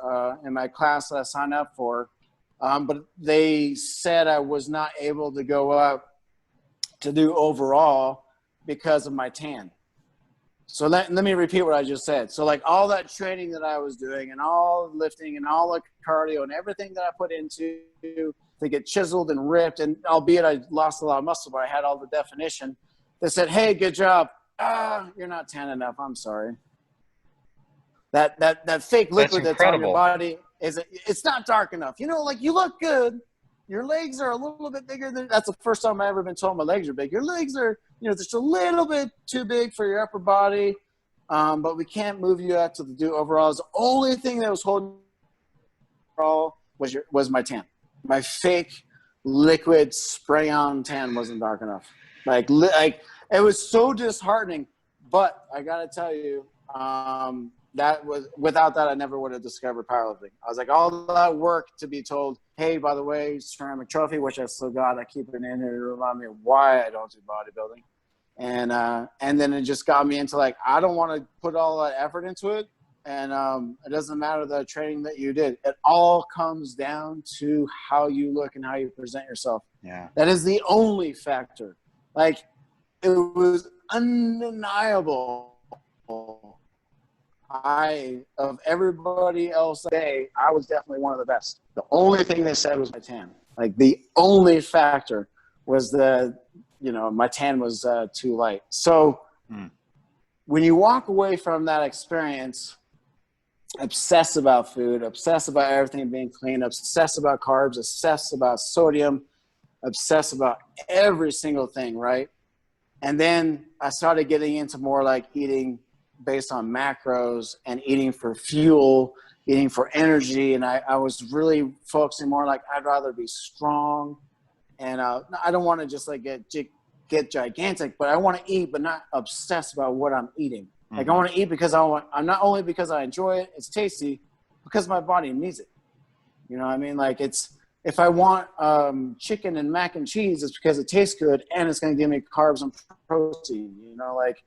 in my class that I signed up for, but they said I was not able to go up to do overall because of my tan. So let me repeat what I just said. So like all that training that I was doing and all lifting and all the cardio and everything that I put into to get chiseled and ripped, and albeit I lost a lot of muscle, but I had all the definition. They said, "Hey, good job. You're not tan enough. I'm sorry." That fake liquid that's on your body it's not dark enough. You know, like you look good. Your legs are a little bit bigger than, that's the first time I've ever been told my legs are big. Your legs are, you know, just a little bit too big for your upper body. But we can't move you out to the do overalls. The only thing that was holding overall was my tan. My fake liquid spray on tan wasn't dark enough. Like it was so disheartening, but I got to tell you, that was, without that, I never would have discovered powerlifting. I was like, all that work to be told, hey, by the way, ceramic trophy, which I still got. I keep it in here to remind me of why I don't do bodybuilding. And then it just got me into like, I don't want to put all that effort into it. And it doesn't matter the training that you did. It all comes down to how you look and how you present yourself. Yeah. That is the only factor. Like, it was undeniable. Of everybody else today, I was definitely one of the best. The only thing they said was my tan. Like the only factor was my tan was too light. So when you walk away from that experience, obsess about food, obsess about everything being clean, obsess about carbs, obsess about sodium, obsess about every single thing, right? And then I started getting into more like eating based on macros and eating for fuel, eating for energy. And I was really focusing more like I'd rather be strong. And I don't want to just like get gigantic, but I want to eat, but not obsess about what I'm eating. Mm-hmm. Like I want to eat because I'm not only because I enjoy it, it's tasty, because my body needs it. You know what I mean? Like if I want chicken and mac and cheese, it's because it tastes good and it's going to give me carbs and protein, you know, like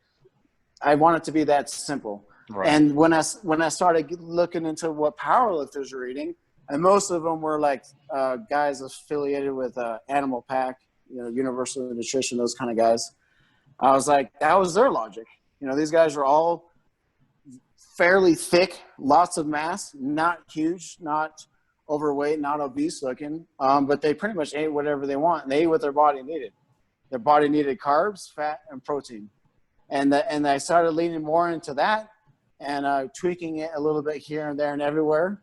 I want it to be that simple. Right. And when I started looking into what powerlifters are eating, and most of them were like guys affiliated with Animal Pack, you know, Universal Nutrition, those kind of guys. I was like, that was their logic. You know, these guys are all fairly thick, lots of mass, not huge, not overweight, not obese looking, but they pretty much ate whatever they want, and they ate what their body needed. Their body needed carbs, fat, and protein. And I started leaning more into that and tweaking it a little bit here and there and everywhere.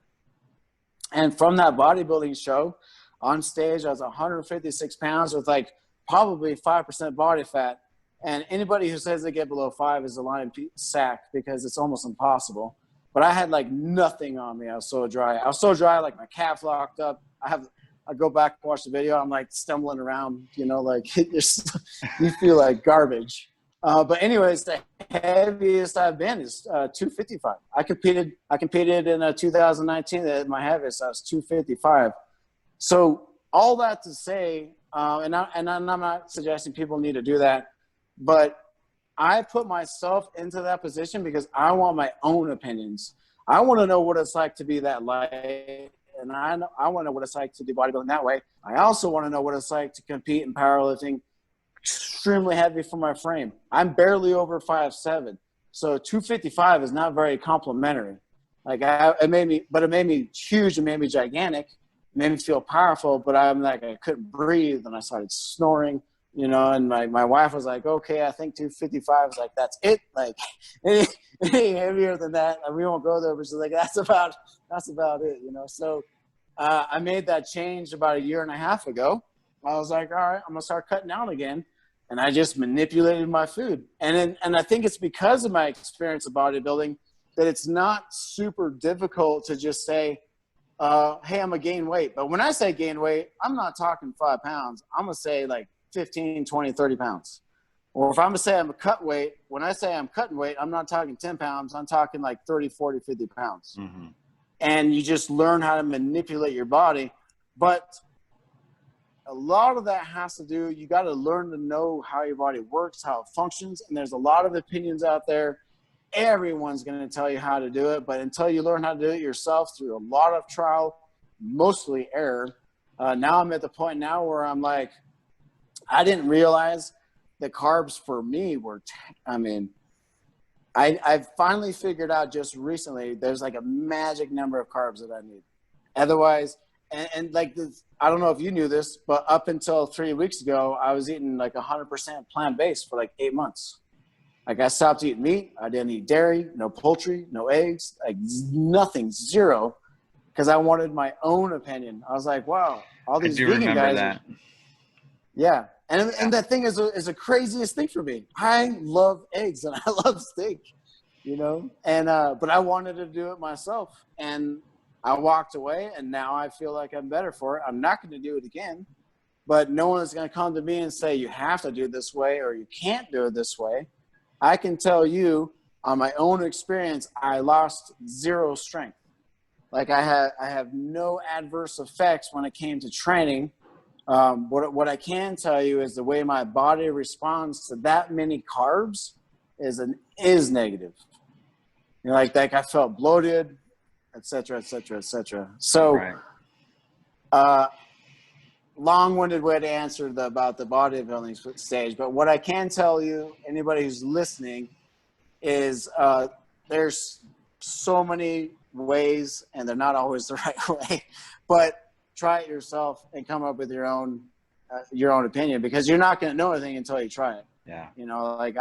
And from that bodybuilding show, on stage, I was 156 pounds with like probably 5% body fat. And anybody who says they get below 5 is a lying sack because it's almost impossible. But I had like nothing on me. I was so dry. Like my calf locked up. I go back and watch the video. I'm like stumbling around, you know, like you feel like garbage. But anyways, the heaviest I've been is 255. I competed in 2019 at my heaviest. I was 255. So all that to say, and I'm not suggesting people need to do that, but I put myself into that position because I want my own opinions. I want to know what it's like to be that light, and I want to know what it's like to do bodybuilding that way. I also want to know what it's like to compete in powerlifting extremely heavy for my frame. I'm barely over 5'7", so 255 is not very complimentary. Like it made me huge. It made me gigantic. It made me feel powerful. But I'm like I couldn't breathe, and I started snoring. You know, and my wife was like, "Okay, I think 255." I was like, "That's it." Like any heavier than that, we won't go there. But she's like, "That's about it." You know, so I made that change about a year and a half ago. I was like, "All right, I'm gonna start cutting down again." And I just manipulated my food. And I think it's because of my experience of bodybuilding that it's not super difficult to just say, hey, I'm going to gain weight. But when I say gain weight, I'm not talking 5 pounds. I'm going to say like 15, 20, 30 pounds. Or if I'm going to say I'm a cut weight, when I say I'm cutting weight, I'm not talking 10 pounds. I'm talking like 30, 40, 50 pounds. Mm-hmm. And you just learn how to manipulate your body. But a lot of that has to do, you got to learn to know how your body works, how it functions. And there's a lot of opinions out there. everyone's going to tell you how to do it, but until you learn how to do it yourself through a lot of trial, mostly error, now I'm at the point now where I'm like, I didn't realize that carbs for me were, I finally figured out just recently, there's like a magic number of carbs that I need. Otherwise, and like this, I don't know if you knew this, but up until 3 weeks ago, I was eating like 100% plant-based for like 8 months. Like I stopped eating meat. I didn't eat dairy, no poultry, no eggs, like nothing, zero. Because I wanted my own opinion. I was like, wow, all these vegan guys. That. Yeah. And that thing is the craziest thing for me. I love eggs and I love steak, you know, and, but I wanted to do it myself, and I walked away, and now I feel like I'm better for it. I'm not going to do it again, but no one is going to come to me and say, you have to do it this way or you can't do it this way. I can tell you on my own experience, I lost zero strength. Like I have no adverse effects when it came to training. What I can tell you is the way my body responds to that many carbs is negative. You know, like I felt bloated, et cetera, et cetera, et cetera. So, right. Long-winded way to answer about the bodybuilding stage. But what I can tell you, anybody who's listening, is there's so many ways, and they're not always the right way. But try it yourself and come up with your own opinion, because you're not going to know anything until you try it. Yeah. You know, like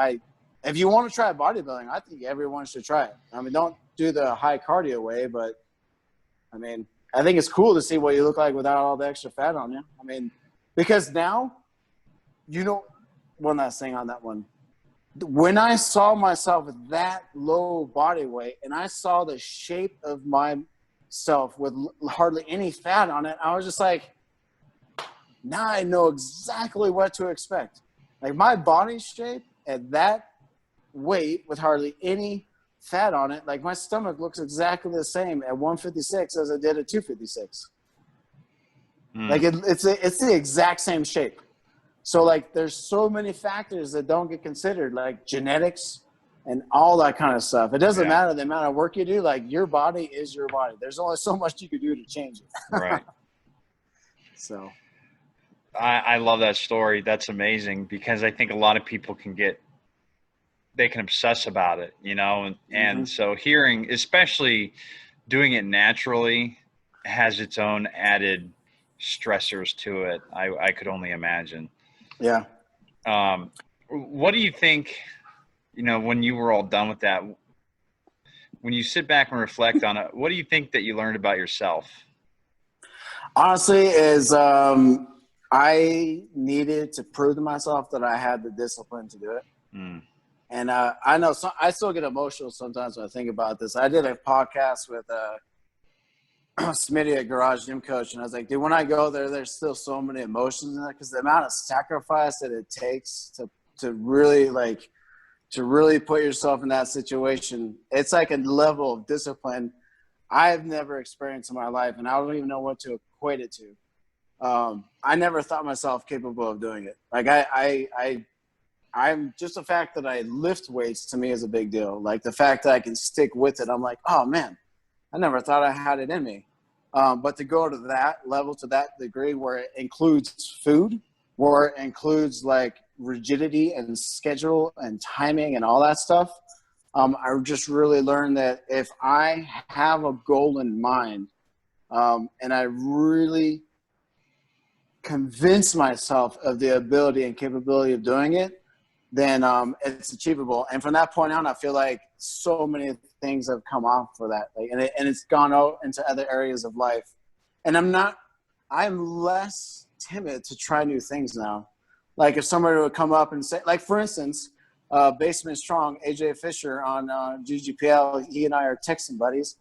if you want to try bodybuilding, I think everyone should try it. I mean, don't do the high cardio way, but I mean, I think it's cool to see what you look like without all the extra fat on you. I mean, because now, you know, one last thing on that one. When I saw myself with that low body weight and I saw the shape of myself with hardly any fat on it, I was just like, now I know exactly what to expect. Like my body shape at that weight with hardly any fat on it, like my stomach looks exactly the same at 156 as it did at 256. Like it's the exact same shape. So like there's so many factors that don't get considered, like genetics and all that kind of stuff. It doesn't matter the amount of work you do. Like your body is your body. There's only so much you can do to change it. Right. So I love that story. That's amazing, because I think a lot of people they can obsess about it, you know, and so hearing, especially doing it naturally, has its own added stressors to it. I could only imagine. Yeah. What do you think, you know, when you were all done with that, when you sit back and reflect on it, what do you think that you learned about yourself? Honestly, I needed to prove to myself that I had the discipline to do it. And I know I still get emotional sometimes when I think about this. I did a podcast with Smitty, a garage gym coach, and I was like, dude, when I go there, there's still so many emotions in it, because the amount of sacrifice that it takes to really put yourself in that situation, it's like a level of discipline I've never experienced in my life, and I don't even know what to equate it to. I never thought myself capable of doing it. Like I'm just the fact that I lift weights to me is a big deal. Like the fact that I can stick with it, I'm like, oh man, I never thought I had it in me. But to go to that level, to that degree, where it includes food, where it includes like rigidity and schedule and timing and all that stuff, I just really learned that if I have a goal in mind, and I really convince myself of the ability and capability of doing it, then it's achievable. And from that point on, I feel like so many things have come off for that. Like, and it's gone out into other areas of life. And I'm less timid to try new things now. Like if somebody would come up and say, like for instance, Basement Strong, AJ Fisher on GGPL, he and I are texting buddies.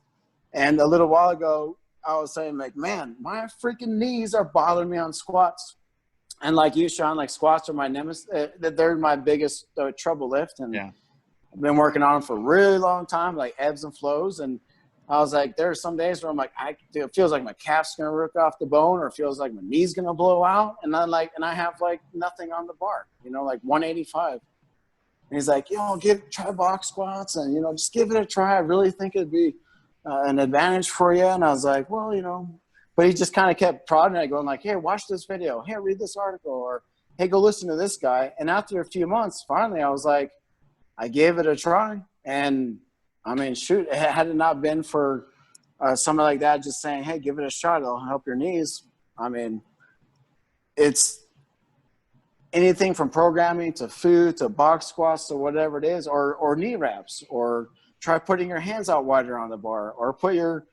And a little while ago, I was saying like, man, my freaking knees are bothering me on squats. And like you, Sean, like squats are my nemesis. They're my biggest trouble lift. And I've been working on them for a really long time, like ebbs and flows. And I was like, there are some days where I'm like, it feels like my calf's going to rip off the bone, or it feels like my knee's going to blow out. And I have like nothing on the bar, you know, like 185. And he's like, try box squats and, just give it a try. I really think it'd be an advantage for you. And I was like, well, but he just kind of kept prodding it, going like, hey, watch this video. Hey, read this article. Or, hey, go listen to this guy. And after a few months, finally, I was like, I gave it a try. And, I mean, shoot, had it not been for something like that just saying, hey, give it a shot. It'll help your knees. I mean, it's anything from programming to food to box squats to whatever it is, or knee wraps, or try putting your hands out wider on the bar, or put your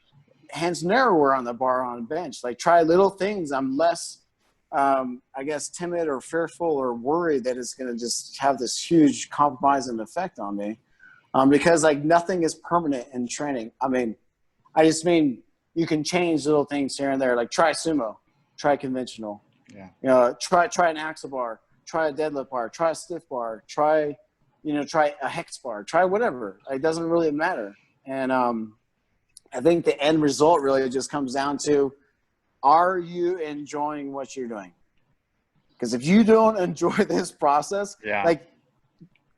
hands narrower on the bar on a bench. Like, try little things. I'm less, I guess, timid or fearful or worried that it's going to just have this huge compromising effect on me. Because like nothing is permanent in training. I mean, I just mean you can change little things here and there. Like try sumo, try conventional. Yeah. Try an axle bar, try a deadlift bar, try a stiff bar, try a hex bar, try whatever. It doesn't really matter. And I think the end result really just comes down to, are you enjoying what you're doing? Because if you don't enjoy this process, like,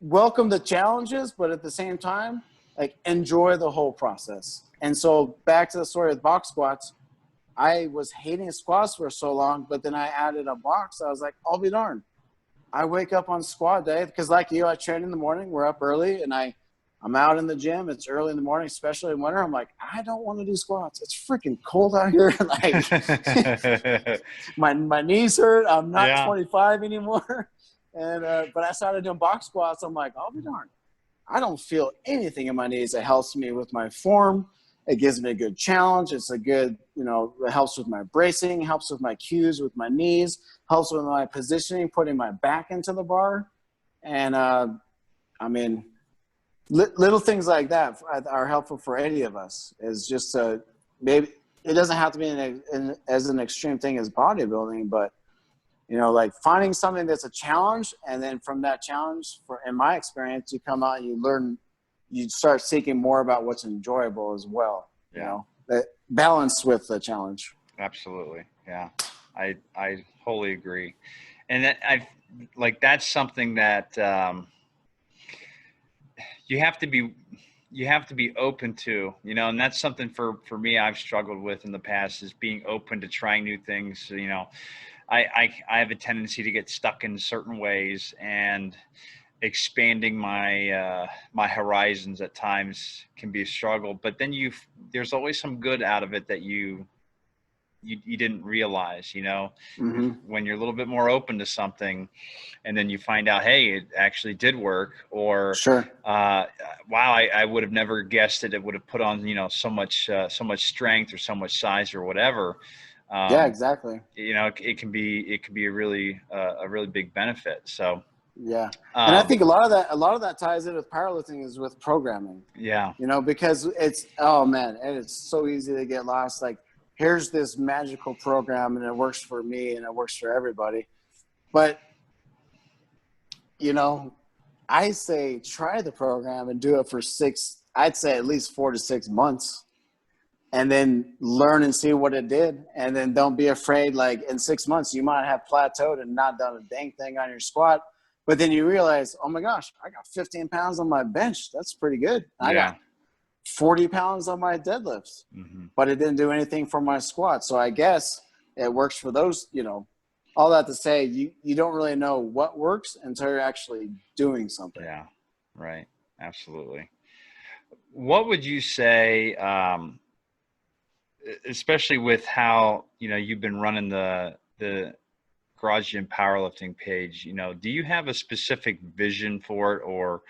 welcome the challenges, but at the same time, like, enjoy the whole process. And so back to the story of box squats, I was hating squats for so long, but then I added a box. I was like, I'll be darned. I wake up on squat day because, like you, I train in the morning. We're up early, and I'm out in the gym. It's early in the morning, especially in winter. I'm like, I don't want to do squats. It's freaking cold out here. Like, my knees hurt. I'm not 25 anymore. And but I started doing box squats. I'm like, I'll be darned. I don't feel anything in my knees. It helps me with my form. It gives me a good challenge. It's a good, it helps with my bracing, helps with my cues with my knees, helps with my positioning, putting my back into the bar. And I mean, little things like that are helpful for any of us. Is just maybe it doesn't have to be as an extreme thing as bodybuilding, but like finding something that's a challenge, and then from that challenge, in my experience, you come out and you learn, you start seeking more about what's enjoyable as well. That balance with the challenge. Absolutely. Yeah. I wholly agree. And that's something that you have to be open to, and that's something for me I've struggled with in the past, is being open to trying new things. I have a tendency to get stuck in certain ways, and expanding my my horizons at times can be a struggle. But then there's always some good out of it that you didn't realize, when you're a little bit more open to something, and then you find out, hey, it actually did work, or wow, I would have never guessed it would have put on, so much strength or so much size or whatever. Yeah, exactly. It can be a really big benefit. So yeah, and I think a lot of that ties in with powerlifting, is with programming. Yeah. Because it's, oh man, and it's so easy to get lost. Like, here's this magical program, and it works for me, and it works for everybody. But I say try the program and do it for I'd say at least 4 to 6 months. And then learn and see what it did. And then don't be afraid, like in 6 months, you might have plateaued and not done a dang thing on your squat. But then you realize, oh my gosh, I got 15 pounds on my bench. That's pretty good. I got 40 pounds on my deadlifts, but it didn't do anything for my squat. So I guess it works for those, all that to say, you don't really know what works until you're actually doing something. Yeah, right. Absolutely. What would you say, especially with how, you've been running the Garage Gym Powerlifting page, do you have a specific vision for it, or,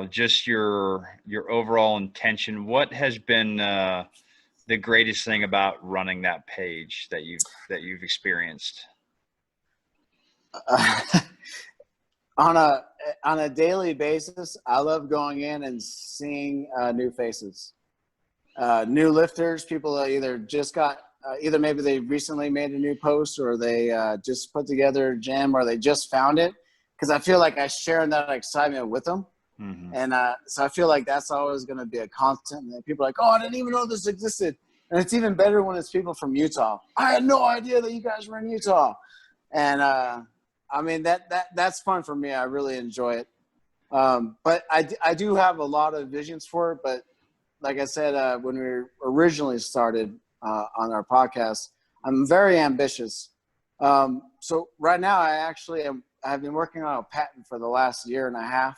just your overall intention? What has been the greatest thing about running that page that you've experienced? On a daily basis, I love going in and seeing new faces. New lifters, people that either maybe they recently made a new post, or they just put together a gym, or they just found it. Because I feel like I share in that excitement with them. And so I feel like that's always going to be a constant. And people are like, oh, I didn't even know this existed. And it's even better when it's people from Utah. I had no idea that you guys were in Utah. And I mean, that's fun for me. I really enjoy it. But I do have a lot of visions for it. But like I said, when we originally started on our podcast, I'm very ambitious. So right now I've been working on a patent for the last year and a half,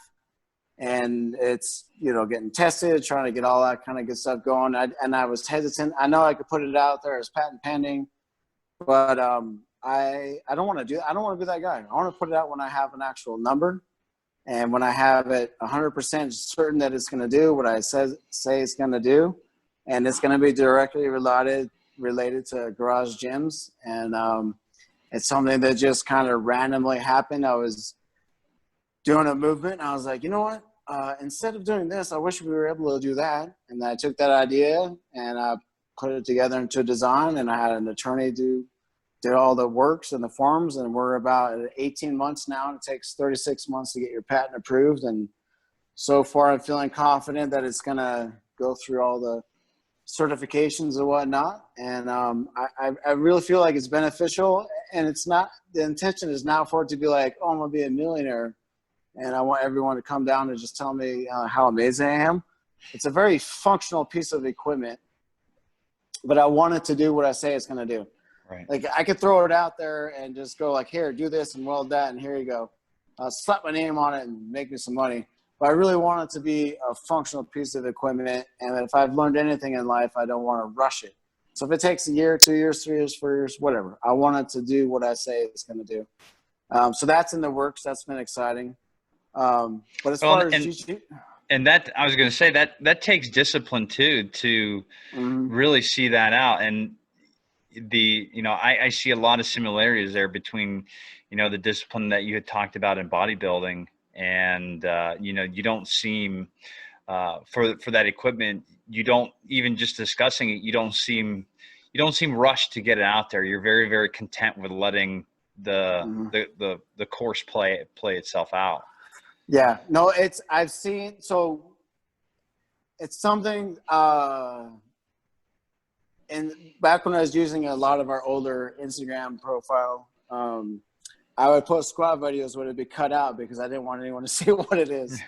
and it's, getting tested, trying to get all that kind of good stuff going. And I was hesitant. I know I could put it out there as patent pending, but I don't want to do. I don't want to be that guy. I want to put it out when I have an actual number, and when I have it 100% certain that it's going to do what I say it's going to do, and it's going to be directly related to garage gyms. And it's something that just kind of randomly happened. I was doing a movement, and I was like, you know what? Instead of doing this, I wish we were able to do that. And I took that idea and I put it together into a design, and I had an attorney did all the works and the forms, and we're about 18 months now, and it takes 36 months to get your patent approved. And so far I'm feeling confident that it's going to go through all the certifications and whatnot. And I really feel like it's beneficial, and it's not, the intention is not for it to be like, oh, I'm going to be a millionaire and I want everyone to come down and just tell me how amazing I am. It's a very functional piece of equipment, but I want it to do what I say it's going to do. Right. Like, I could throw it out there and just go like, here, do this and weld that, and here you go. Slap my name on it and make me some money. But I really want it to be a functional piece of equipment. And if I've learned anything in life, I don't want to rush it. So if it takes a year, 2 years, 3 years, 4 years, whatever, I want it to do what I say it's going to do. So that's in the works. That's been exciting. But as far as GG, and that, I was going to say that takes discipline too, to really see that out. And I see a lot of similarities there between, the discipline that you had talked about in bodybuilding, and you don't seem for that equipment, you don't, even just discussing it, you don't seem rushed to get it out there. You're very, very content with letting the course play itself out. Yeah, no, I've seen, so it's something, and back when I was using a lot of our older Instagram profile, I would post squat videos where it'd be cut out because I didn't want anyone to see what it is,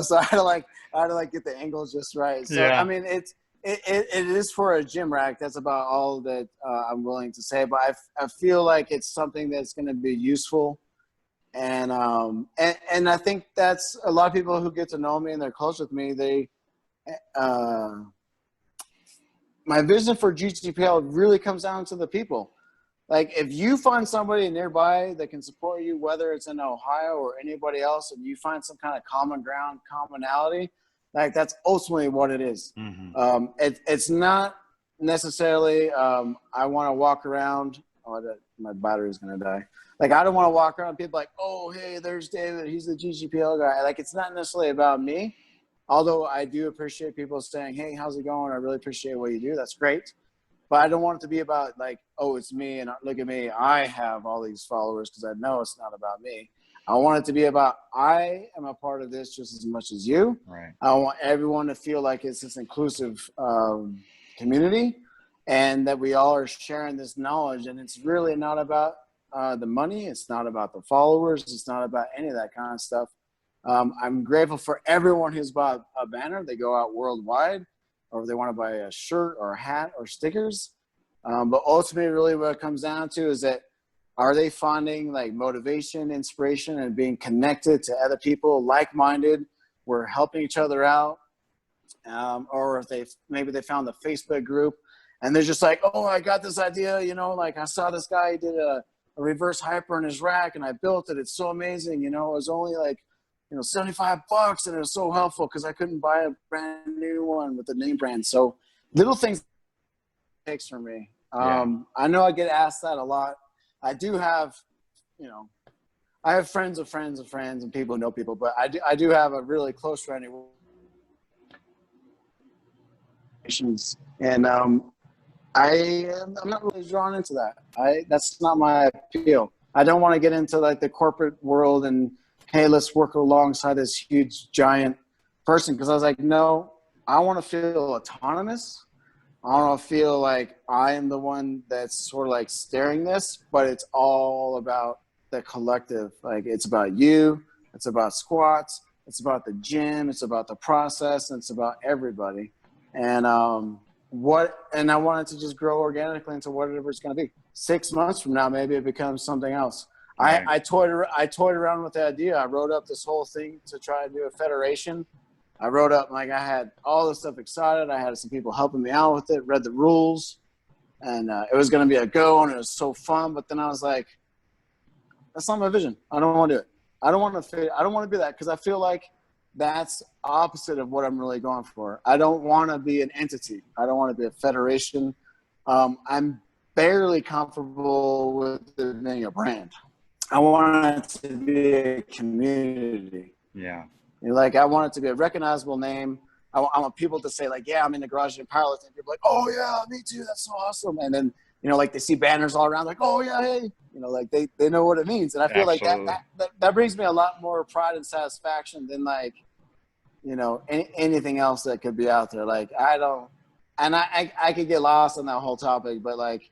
so I had to get the angles just right. So, yeah. I mean, it is for a gym rack. That's about all that I'm willing to say, but I feel like it's something that's going to be useful. And I think that's a lot of people who get to know me and they're close with me. My vision for GGPL really comes down to the people. Like, if you find somebody nearby that can support you, whether it's in Ohio or anybody else, and you find some kind of common ground, commonality, like, that's ultimately what it is. It's not necessarily I want to walk around. My battery's going to die. Like, I don't want to walk around and people like, oh, hey, there's David. He's the GGPL guy. Like, it's not necessarily about me, although I do appreciate people saying, hey, how's it going? I really appreciate what you do. That's great. But I don't want it to be about, like, oh, it's me, and look at me. I have all these followers, because I know it's not about me. I want it to be about, I am a part of this just as much as you. Right. I want everyone to feel like it's this inclusive community, and that we all are sharing this knowledge. And it's really not about the money. It's not about the followers. It's not about any of that kind of stuff. I'm grateful for everyone who's bought a banner. They go out worldwide, or if they want to buy a shirt or a hat or stickers. But ultimately, really what it comes down to is that, are they finding like motivation, inspiration, and being connected to other people, like-minded? We're helping each other out. Or if maybe they found the Facebook group and they're just like, oh, I got this idea, like, I saw this guy, he did a reverse hyper in his rack and I built it. It's so amazing. It was only like, $75, and it was so helpful because I couldn't buy a brand new one with the name brand. So little things it takes from me. I know I get asked that a lot. I do have, I have friends of friends of friends and people who know people, but I do have a really close friend who, and I'm not really drawn into that. That's not my appeal. I don't want to get into like the corporate world and, hey, let's work alongside this huge giant person. Because I was like, no, I want to feel autonomous. I want to feel like I am the one that's sort of like steering this, but it's all about the collective. Like, it's about you. It's about squats. It's about the gym. It's about the process. And it's about everybody. And and I want it to just grow organically into whatever it's going to be. 6 months from now, maybe it becomes something else. Right. I toyed around with the idea. I wrote up this whole thing to try to do a federation. I wrote up, like, I had all this stuff excited. I had some people helping me out with it, read the rules, and it was going to be a go, and it was so fun. But then I was like, that's not my vision. I don't want to do it. I don't want to be that, because I feel like that's opposite of what I'm really going for. I don't want to be an entity. I don't want to be a federation. I'm barely comfortable with it being a brand. I want it to be a community. Yeah. Like, I want it to be a recognizable name. I want people to say, like, yeah, I'm in the garage and powerlifting. People are like, oh yeah, me too. That's so awesome. And then, like, they see banners all around, like, oh yeah, hey, like they know what it means. And I feel Absolutely. like that brings me a lot more pride and satisfaction than, like, anything else that could be out there. Like, I could get lost on that whole topic, but, like,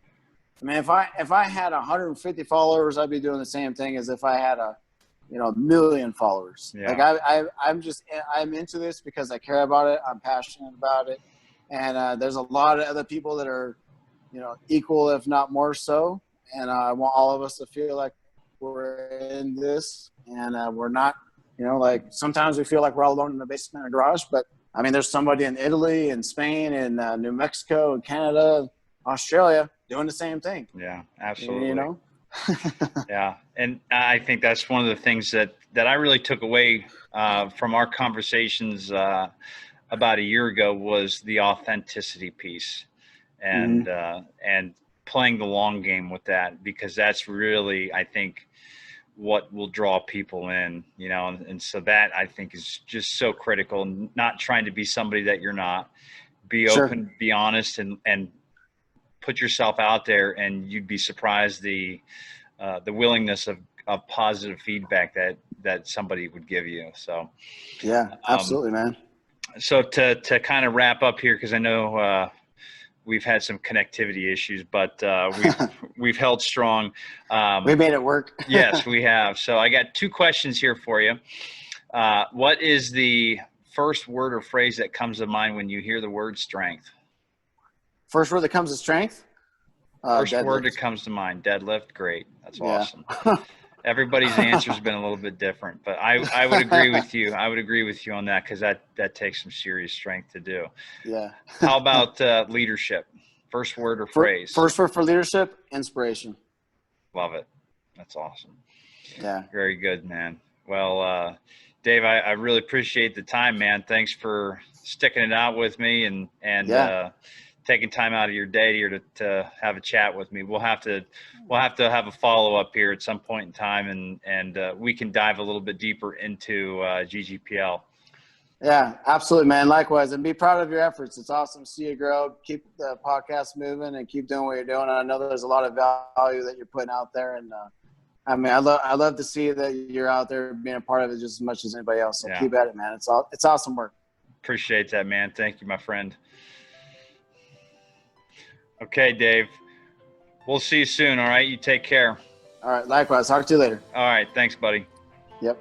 I mean, if I had 150 followers, I'd be doing the same thing as if I had a million followers. Yeah. Like, I'm into this because I care about it. I'm passionate about it. And there's a lot of other people that are, equal, if not more so. And I want all of us to feel like we're in this, and we're not, like, sometimes we feel like we're all alone in the basement or garage, but I mean, there's somebody in Italy and Spain and New Mexico and Canada, Australia doing the same thing. Yeah, absolutely. Yeah. And I think that's one of the things that I really took away from our conversations about a year ago was the authenticity piece, and and playing the long game with that, because that's really, I think, what will draw people in, and so that, I think, is just so critical. Not trying to be somebody that you're not. Be open, be honest, and put yourself out there, and you'd be surprised the willingness of positive feedback that somebody would give you. So yeah, absolutely, man. So to kind of wrap up here, because I know we've had some connectivity issues, but we've held strong. We made it work. Yes, we have. So I got 2 questions here for you. What is the first word or phrase that comes to mind when you hear the word strength? First word that comes to strength? First deadlift. word that comes to mind, deadlift. Great. That's awesome. Everybody's answer has been a little bit different, but I would agree with you. I would agree with you on that, because that takes some serious strength to do. Yeah. How about leadership? First word or phrase? First word for leadership, inspiration. Love it. That's awesome. Yeah. Very good, man. Well, Dave, I really appreciate the time, man. Thanks for sticking it out with me and taking time out of your day here to have a chat with me. We'll have to have a follow up here at some point in time, and we can dive a little bit deeper into GGPL. Yeah, absolutely, man. Likewise, and be proud of your efforts. It's awesome to see you grow. Keep the podcast moving and keep doing what you're doing. I know there's a lot of value that you're putting out there, and I mean, I love to see that you're out there being a part of it just as much as anybody else. So keep at it, man. It's awesome work. Appreciate that, man. Thank you, my friend. Okay, Dave. We'll see you soon, all right? You take care. All right, likewise. Talk to you later. All right. Thanks, buddy. Yep.